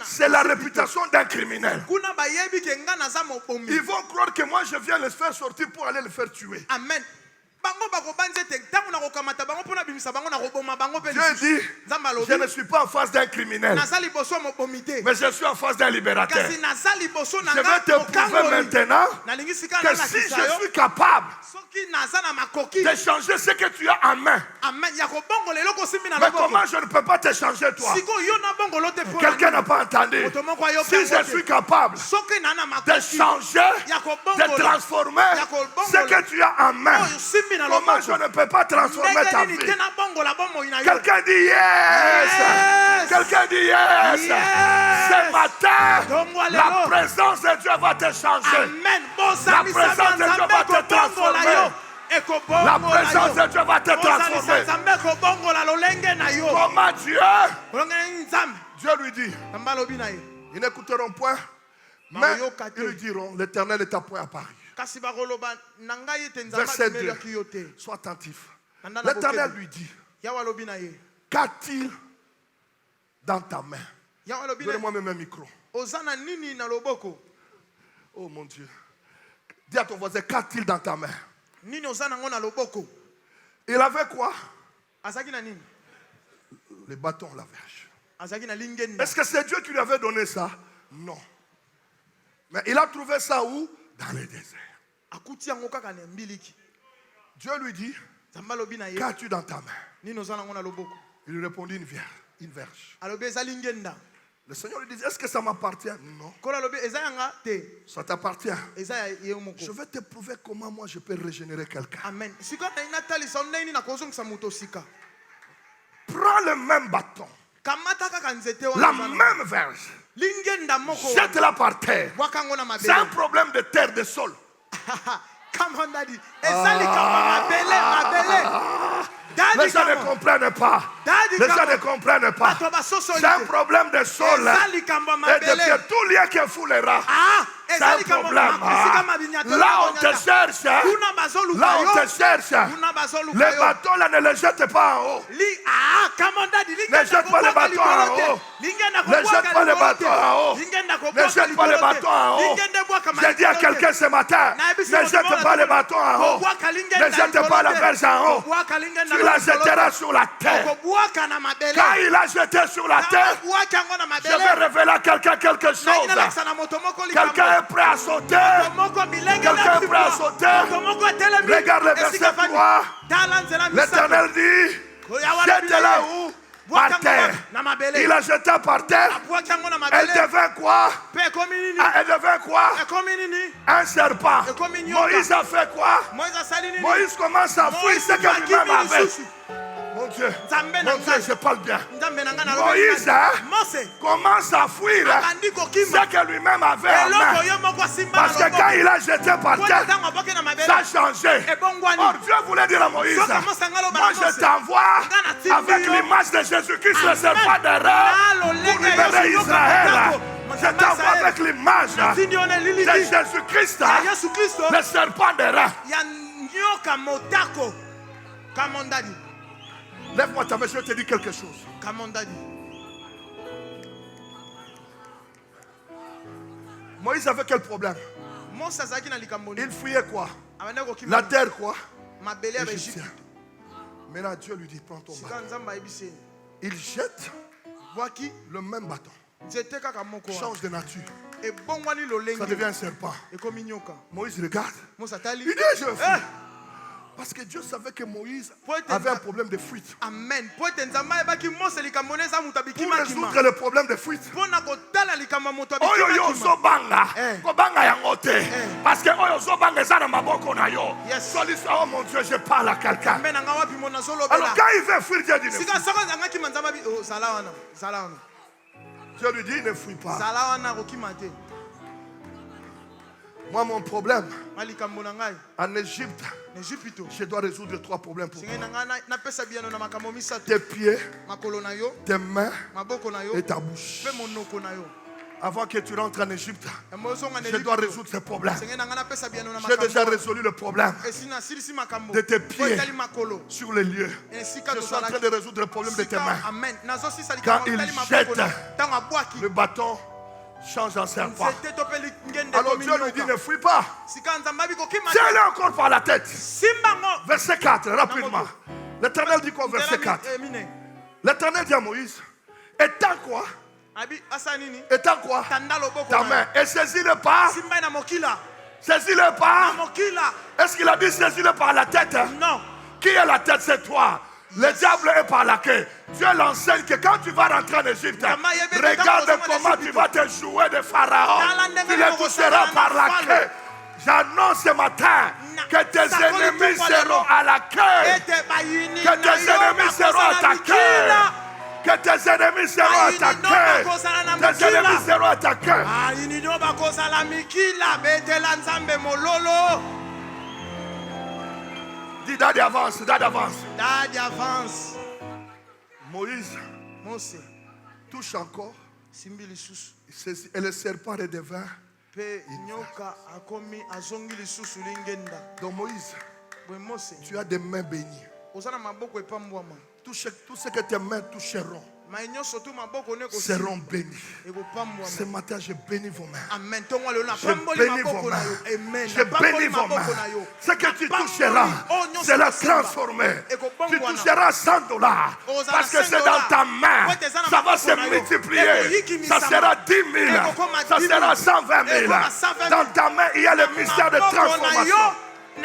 c'est la réputation d'un criminel. Ils vont croire que moi je viens les faire sortir pour aller les faire tuer. Amen. Dieu dit, je ne suis pas en face d'un criminel, mais je suis en face d'un libérateur. Je vais te prouver maintenant que si je suis capable de changer ce que tu as en main, mais comment je ne peux pas te changer toi? Quelqu'un n'a pas entendu. Si je suis capable de changer, de transformer ce que tu as en main, comment je ne peux pas transformer ta vie? Quelqu'un dit yes. Quelqu'un dit yes. Ce matin, la présence de Dieu va te changer. La présence de Dieu va te transformer. La présence de Dieu va te transformer. Comment Dieu lui dit, ils n'écouteront point, mais ils lui diront, l'Éternel est à point apparu. Verset 2. Sois attentif. L'Éternel lui dit, qu'a-t-il dans ta main? Donnez-moi même un micro. Oh mon Dieu. Dis à ton voisin, qu'a-t-il dans ta main? Il avait quoi? Le bâton, la verge. Est-ce que c'est Dieu qui lui avait donné ça? Non. Mais il a trouvé ça où? Dans le désert. Dieu lui dit, qu'as-tu dans ta main? Il lui répondit, une verge. Le Seigneur lui dit, est-ce que ça m'appartient? Non. Ça t'appartient. Je vais te prouver comment moi je peux régénérer quelqu'un. Amen. Prends le même bâton, la même verge, jette-la par terre. C'est un problème de terre, de sol. Come on, daddy. Les gens ne comprennent pas. Les gens ne comprennent pas. C'est un problème de sol et de pierre. Tout lien qui foulera. c'est un problème. Là, on te cherche. Là, on te cherche. Les bâtons, là, ne les jette pas en haut. Ne jette pas les bâtons en haut. Ne jette pas les bâtons en haut. Ne jette pas les bâtons en haut. J'ai dit à quelqu'un ce matin, ne jette pas les bâtons en haut. Ne jette pas la verge en haut. Tu la jetteras sur la terre. Quand il a jeté sur la terre, je vais révéler à quelqu'un quelque chose. Quelqu'un est prêt à sauter. Quelqu'un est prêt à sauter. Regarde le verset 3. L'Éternel dit, jette-la où? Par terre. Il a jeté par terre. Elle devint quoi? Elle devint quoi? Un serpent. Moïse a fait quoi? Moïse commence à fuir ce que lui-même avait. Mon Dieu, je parle bien. Moïse commence à fuir ce que lui-même avait en main. Parce que quand il a jeté par terre, ça a changé. Or Dieu voulait dire à Moïse, moi je t'envoie avec l'image de Jésus-Christ, le serpent d'erreur, pour libérer Israël. Je t'envoie avec l'image de Jésus-Christ, le serpent d'erreur. Lève-moi ta main, je te dis quelque chose. Moïse avait quel problème? Il fuyait quoi? La terre quoi? Égyptien. Maintenant Dieu lui dit, prends ton bâton. Il jette le même bâton. Change de nature. Ça devient un serpent. Moïse regarde. Il dit, je fuis. Parce que Dieu savait que Moïse avait un problème de fuite. Amen. Pour résoudre le problème de fuite. Parce que oh mon Dieu, je parle à quelqu'un. Alors quand il veut fuir, Dieu dit ne fuis. Dieu lui dit ne fuis pas. Moi, mon problème, en Égypte, je dois résoudre 3 problèmes pour toi. Tes pieds, tes mains et ta bouche. Avant que tu rentres en Égypte, je dois résoudre ces problèmes. J'ai déjà résolu le problème de tes pieds sur les lieux. Je suis en train de résoudre le problème de tes mains. Quand il jette le bâton, change en serpent. Alors Dieu lui dit ne fuis pas. Tiens-le encore par la tête. Verset 4, rapidement. L'Éternel dit quoi, verset 4? L'Éternel dit à Moïse, étends quoi? Étends quoi? Ta main. Et saisis-le par. Saisis-le par. Est-ce qu'il a dit saisis-le par la tête? Non. Qui est la tête? C'est toi. Le diable est par la queue. Dieu l'enseigne que quand tu vas rentrer en Égypte, regarde comment tu vas te jouer de Pharaon. Tu le toucheras par la queue. J'annonce ce matin que tes ennemis seront à la queue. Que tes ennemis seront à ta queue. Que tes ennemis seront à ta queue. Tes ennemis seront à ta queue. Dis Daddy avance, Daddy avance. Daddy avance. Moïse touche encore. Et le serpent redevint. Donc Moïse, tu as des mains bénies. Tout ce que tes mains toucheront seront bénis. Ce matin, je bénis vos mains. Je bénis vos mains. Je bénis vos mains. Ce que tu toucheras sera transformé. Tu toucheras $100 parce que c'est dans ta main. Ça va se multiplier. Ça sera 10 000. Ça sera 120 000. Dans ta main, il y a le mystère de transformation. Je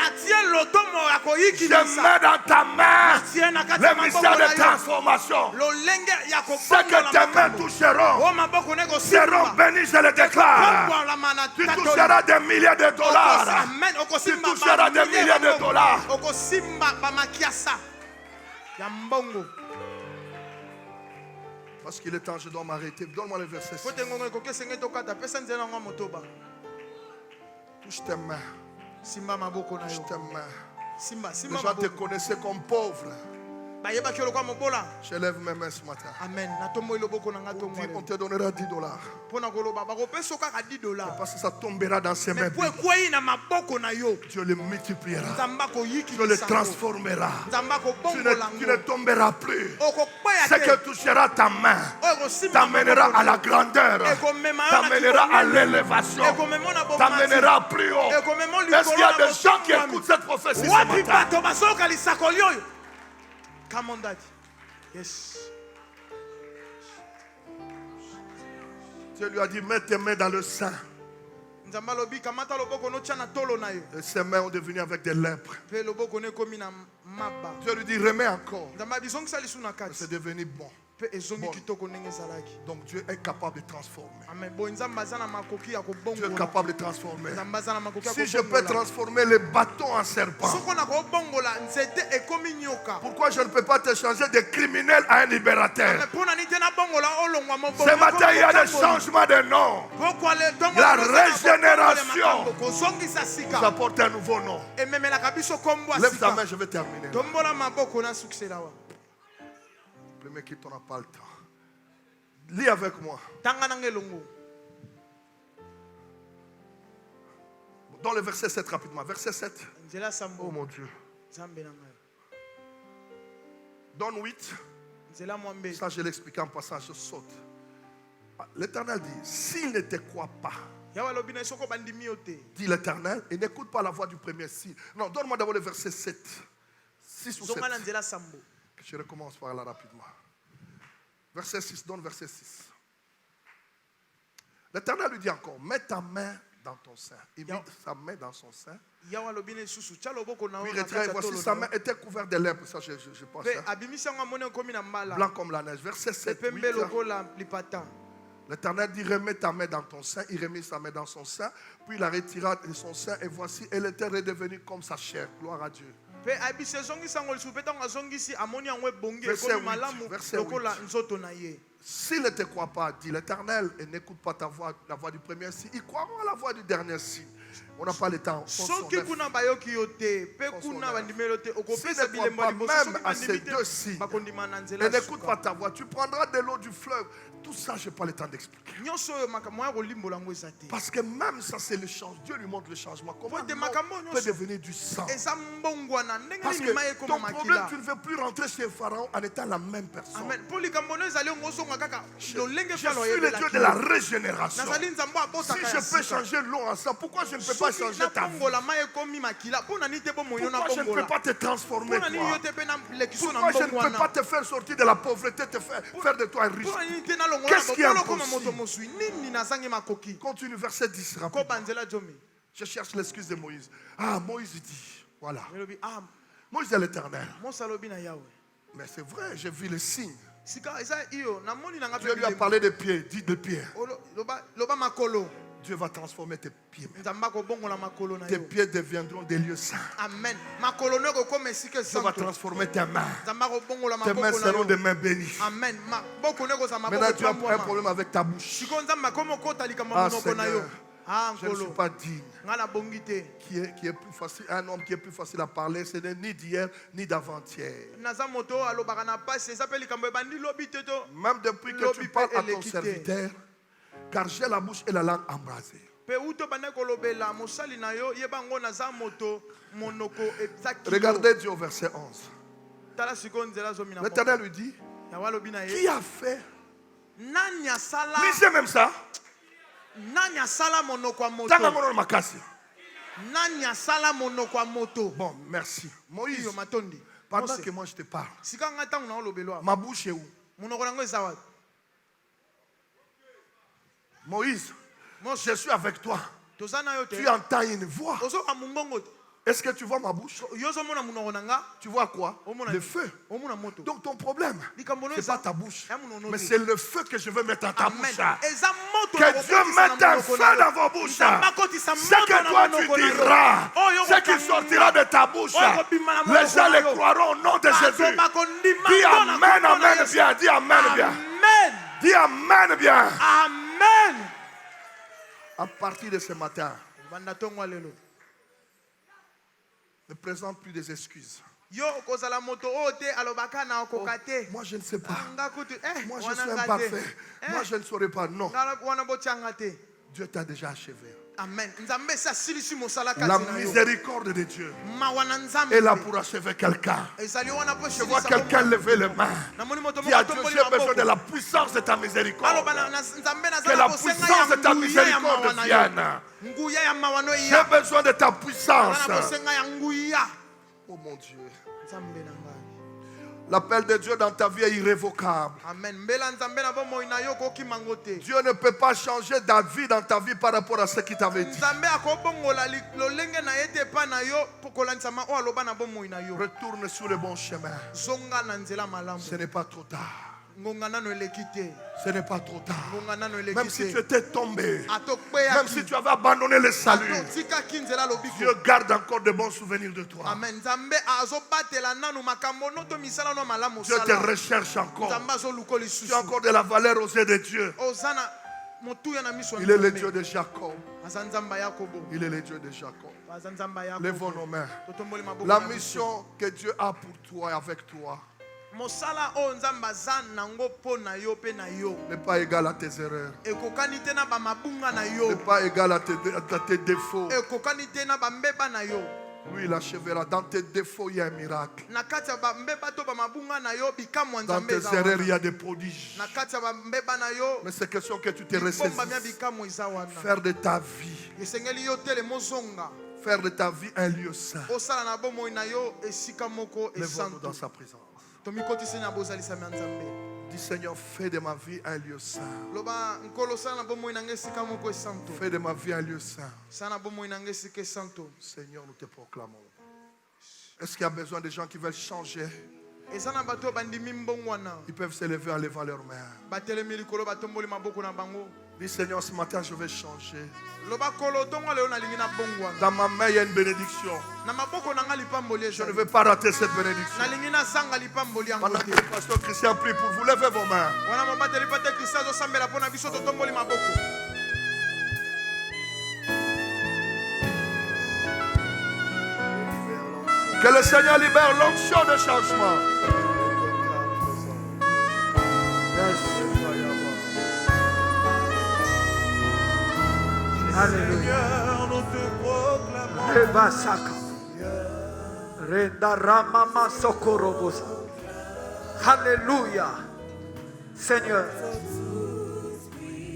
mets dans ta main le mystère de transformation. Ce que tes mains toucheront seront bénis, je le déclare. Tu toucheras des milliers de dollars. Tu toucheras des milliers de dollars. Parce qu'il est temps, je dois m'arrêter. Donne-moi le verset 6. Touche tes mains. Touche tes mains. Les gens te connaissaient comme pauvre. bayebaki yo lokwa mobola. J'élève mes mains ce matin. Amen. Natombo loboko na nga tongo. On te donnera $10. Pona koloba bakopesa kaka $10. Parce que ça tombera dans ses mains. Mais pour quoi na maboko na yo? Dieu le multipliera. Nzamba ko yiki. Dieu le transformera. Nzamba ko bongola. Tu ne tomberas plus. Okokwea Ce que touchera ta main t'amènera à la grandeur, t'amènera à l'élévation, t'amènera plus haut. Est-ce qu'il y a des gens qui écoutent cette prophétie ce matin? Come on, Daddy. Yes. Dieu lui a dit, mets tes mains dans le sein. Et ses mains ont devenu avec des lèpres. Dieu lui dit, remets encore. C'est devenu bon. Donc Dieu est capable de transformer. Dieu est capable de transformer. Si je peux transformer les bâtons en serpents, pourquoi je ne peux pas te changer de criminel à un libérateur? Ce matin, il y a des changements de nom. La régénération nous apporte un nouveau nom. Lève ta main, je vais terminer. Le mec qui n'a pas le temps. Lis avec moi. Dans le verset 7 rapidement. Verset 7. Oh mon Dieu. Donne 8. Ça je l'explique en passant, je saute. L'Éternel dit, s'il ne te croit pas, dit l'Éternel, et n'écoute pas la voix du premier signe. Non, donne-moi d'abord le verset 7. 6 ou 7. Je recommence par là rapidement. Verset 6, donne verset 6. L'Éternel lui dit encore, mets ta main dans ton sein. Il met sa main dans son sein. Puis retire, voici sa main était couverte de lèpres. Ça, je pense. Blanc comme la neige. Verset 7. 8, l'Éternel dit, remets ta main dans ton sein. Il remet sa main dans son sein. Puis il la retira de son sein. Et voici, elle était redevenue comme sa chair. Gloire à Dieu. Verset 8. S'il ne te croit pas, dit l'Éternel, et n'écoute pas ta voix, la voix du premier signe, ils croiront à la voix du dernier signe. On n'a pas le temps. S'il ne croit pas même à ces deux signes, et n'écoute pas ta voix, tu prendras de l'eau du fleuve. Tout ça, je n'ai pas le temps d'expliquer. Parce que même ça, c'est le changement. Dieu lui montre le changement. Comment l'eau peut devenir du sang. Parce que ton problème, tu ne veux plus rentrer chez Pharaon en étant la même personne. Je suis le Dieu de la régénération. Si je peux changer l'eau en sang, pourquoi je ne peux pas changer ta vie? Pourquoi je ne peux pas te transformer toi? Pourquoi je ne peux pas te faire sortir de la pauvreté, te faire de toi un riche? Qu'est-ce qui est impossible? Continue, verset 10. Je cherche l'excuse de Moïse. Ah, Moïse dit, voilà. Moïse est l'Éternel. Mais c'est vrai, j'ai vu le signe. Dieu lui a parlé des pieds, dit de pieds. Dieu va transformer tes pieds. Tes pieds deviendront des lieux saints. Amen. Dieu va transformer tes mains. Tes mains seront des mains bénies. Amen. Maintenant, tu as un problème avec ta bouche. Ah, Seigneur, je ne suis pas digne. Qui est plus facile, un homme qui est plus facile à parler, ce n'est ni d'hier ni d'avant-hier. Même depuis que tu parles à ton serviteur, car j'ai la bouche et la langue embrasée. Regardez Dieu au verset 11. L'Éternel lui dit, qui a fait? Lisez même ça. Bon, merci. Moïse, pendant que moi je te parle, ma bouche est où? Moïse, je suis avec toi. Tu entends une voix. Est-ce que tu vois ma bouche? Tu vois quoi? Le feu. Donc ton problème, ce n'est pas ta bouche, mais c'est le feu que je veux mettre dans ta bouche. Que Dieu mette un feu dans vos bouches. Ce que toi tu diras, ce qui sortira de ta bouche, les gens le croiront au nom de Jésus. Dis Amen, Amen bien. Dis Amen bien. Dis Amen bien. Amen. À partir de ce matin, ne présente plus des excuses. Yo kozala moto ote alobaka na okokate. Moi je ne sais pas. Ngakutu Moi je suis imparfait. Moi je ne saurais pas. Non. wana bochangate. Dieu t'a déjà achevé. Amen. Nzambe sa silisi mosala La kati na yo. miséricorde de Dieu Mawana nzambe. est là pour achever quelqu'un. Ezali wana po Je vois quelqu'un lever les mains. namoni moto Dis à moko Dieu, tomboli j'ai besoin maboko. de la puissance de ta miséricorde. Aloba na nzambe na Que zala la kosenga puissance de ta ya nguya ya miséricorde mawana yo. vienne. Nguya ya mawano J'ai ya. besoin de ta puissance. Wana kosenga ya nguya. Oh mon Dieu. Nzambe na ngai. L'appel de Dieu dans ta vie est irrévocable. Amen. Mbela nzambe na bomoi na yo koki mangote. Dieu ne peut pas changer d'avis dans ta vie par rapport à ce qu'il t'avait dit. Nzambe akobongola lolenge na yete pa na yo pokolanisa ma o aloba na bomoi na yo. Retourne sur le bon chemin. Zonga na nzela malamu. Ce n'est pas trop tard. Ngonga nano elekite. Ce n'est pas trop tard. Ngonga nano elekite. Même si tu étais tombé, Atokpeya. même si tu avais abandonné le salut, Tika kinzela lobiko. Dieu garde encore de bons souvenirs de toi. Amen. Nzambe azobatela nanu makambo noto misala no malamu Dieu te sala. recherche encore. Nzambe azoluko Tu lisusu. as encore de la valeur aux yeux de Dieu. Ozana motuya na miso. Il est le Dieu de Jacob. Azanzamba Yakobo. Il est le Dieu de Jacob. Azanzamba Yakobo. Lèvons nos mains. Totomboli maboko La na miso. mission que Dieu a pour toi et avec toi Mosala o nzamba zan nango po na yo pe na yo. n'est pas égal à tes erreurs, Ekokani te na ba mabunga na n'est yo. pas égal à tes défauts. Ekokani te na ba mbeba na yo. Lui, il achèvera. Dans tes défauts, il y a un miracle. Na kati ya ba mbeba to ba mabunga na yo bikamwa Dans nzambe tes za erreurs, wana. il y a des prodiges. Na kati ya ba mbeba na yo Mais c'est question que tu te bikomba mia ressaisisses. bikamwa eza wana. Faire de ta vie, Esengeli yo tele mozonga. faire de ta vie un lieu saint. Osala na bomoi na yo esika moko Lèvons-nous dans esanto. sa présence. Tomikotisi na bozalisa mia nzambe. Dis Seigneur, fais de ma vie un lieu saint. Loba nkolo sala na bomoi na ngai esika moko esanto. Fais de ma vie un lieu saint. Sala na bomoi na ngai esika esanto. Seigneur, nous te proclamons. Est-ce qu'il y a besoin de gens qui veulent changer? Eza na bato bandimi mbongo wana. Ils peuvent se lever en levant leurs mains. Batelemi likolo batomboli maboko na bango. Dis Seigneur, ce matin, je vais changer. Loba kolo tonga leo nalingi na bongo wana. Dans ma main, il y a une bénédiction. Na maboko na ngai lipamboli Je ne ezali. veux pas rater cette bénédiction. Nalingi na zanga lipamboli yango Pendant te. que le pasteur Christian prie pour vous, levez vos mains. Wana mobateli pate Kristo azosambela mpo na biso totomboli maboko. Que le Seigneur libère l'onction de changement. Alléluia. Seigneur, nous te proclamons. Reba Saka. Renda Ramama Sokorobosa. Alléluia. Seigneur,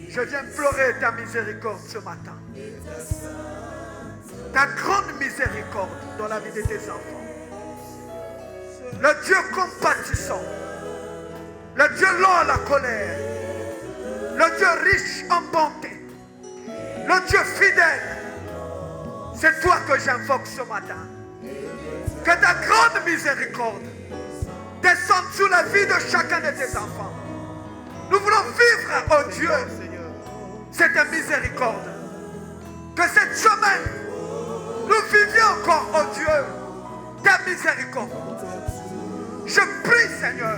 je viens implorer ta miséricorde ce matin. Ta grande miséricorde dans la vie de tes enfants. Le Dieu compatissant. Le Dieu lent à la colère. Le Dieu riche en bonté. Le Dieu fidèle. C'est toi que j'invoque ce matin. Que ta grande miséricorde descende sur la vie de chacun de tes enfants. Nous voulons vivre, oh Dieu, cette miséricorde. Que cette semaine, nous vivions encore, oh Dieu, ta miséricorde. Je prie, Seigneur,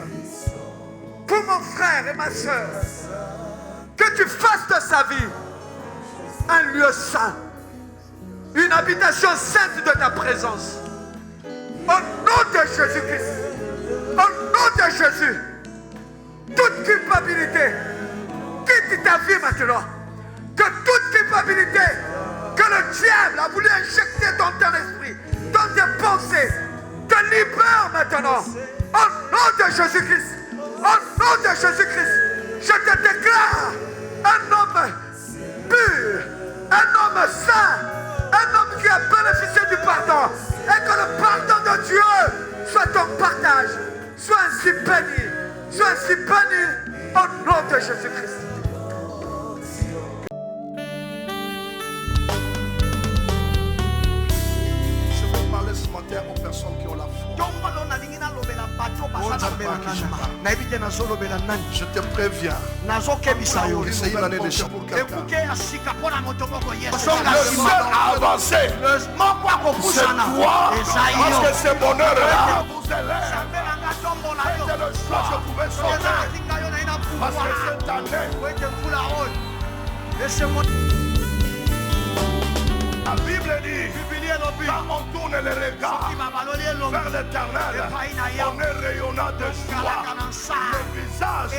pour mon frère et ma soeur, que tu fasses de sa vie un lieu saint, une habitation sainte de ta présence. Au nom de Jésus-Christ, au nom de Jésus, toute culpabilité, quitte ta vie maintenant. Que toute culpabilité que le diable a voulu injecter dans ton esprit, dans tes pensées, te libère maintenant. Au nom de Jésus-Christ, au nom de Jésus-Christ, je te déclare un homme pur, un homme saint, un homme qui a bénéficié du pardon, et que le pardon de Dieu soit ton partage, soit ainsi béni au nom de Jésus-Christ. Je veux parler ce matin aux personnes qui ont la foi. Je te préviens. C'est une année de chance pour quelqu'un. Le seul à avancer, c'est toi. Parce que ce bonheur-là vous élève. C'était le choix que je pouvais sauter. Parce que cette année, La Bible dit, quand on tourne les regards vers l'éternel, on est rayonnant de joie. Le visage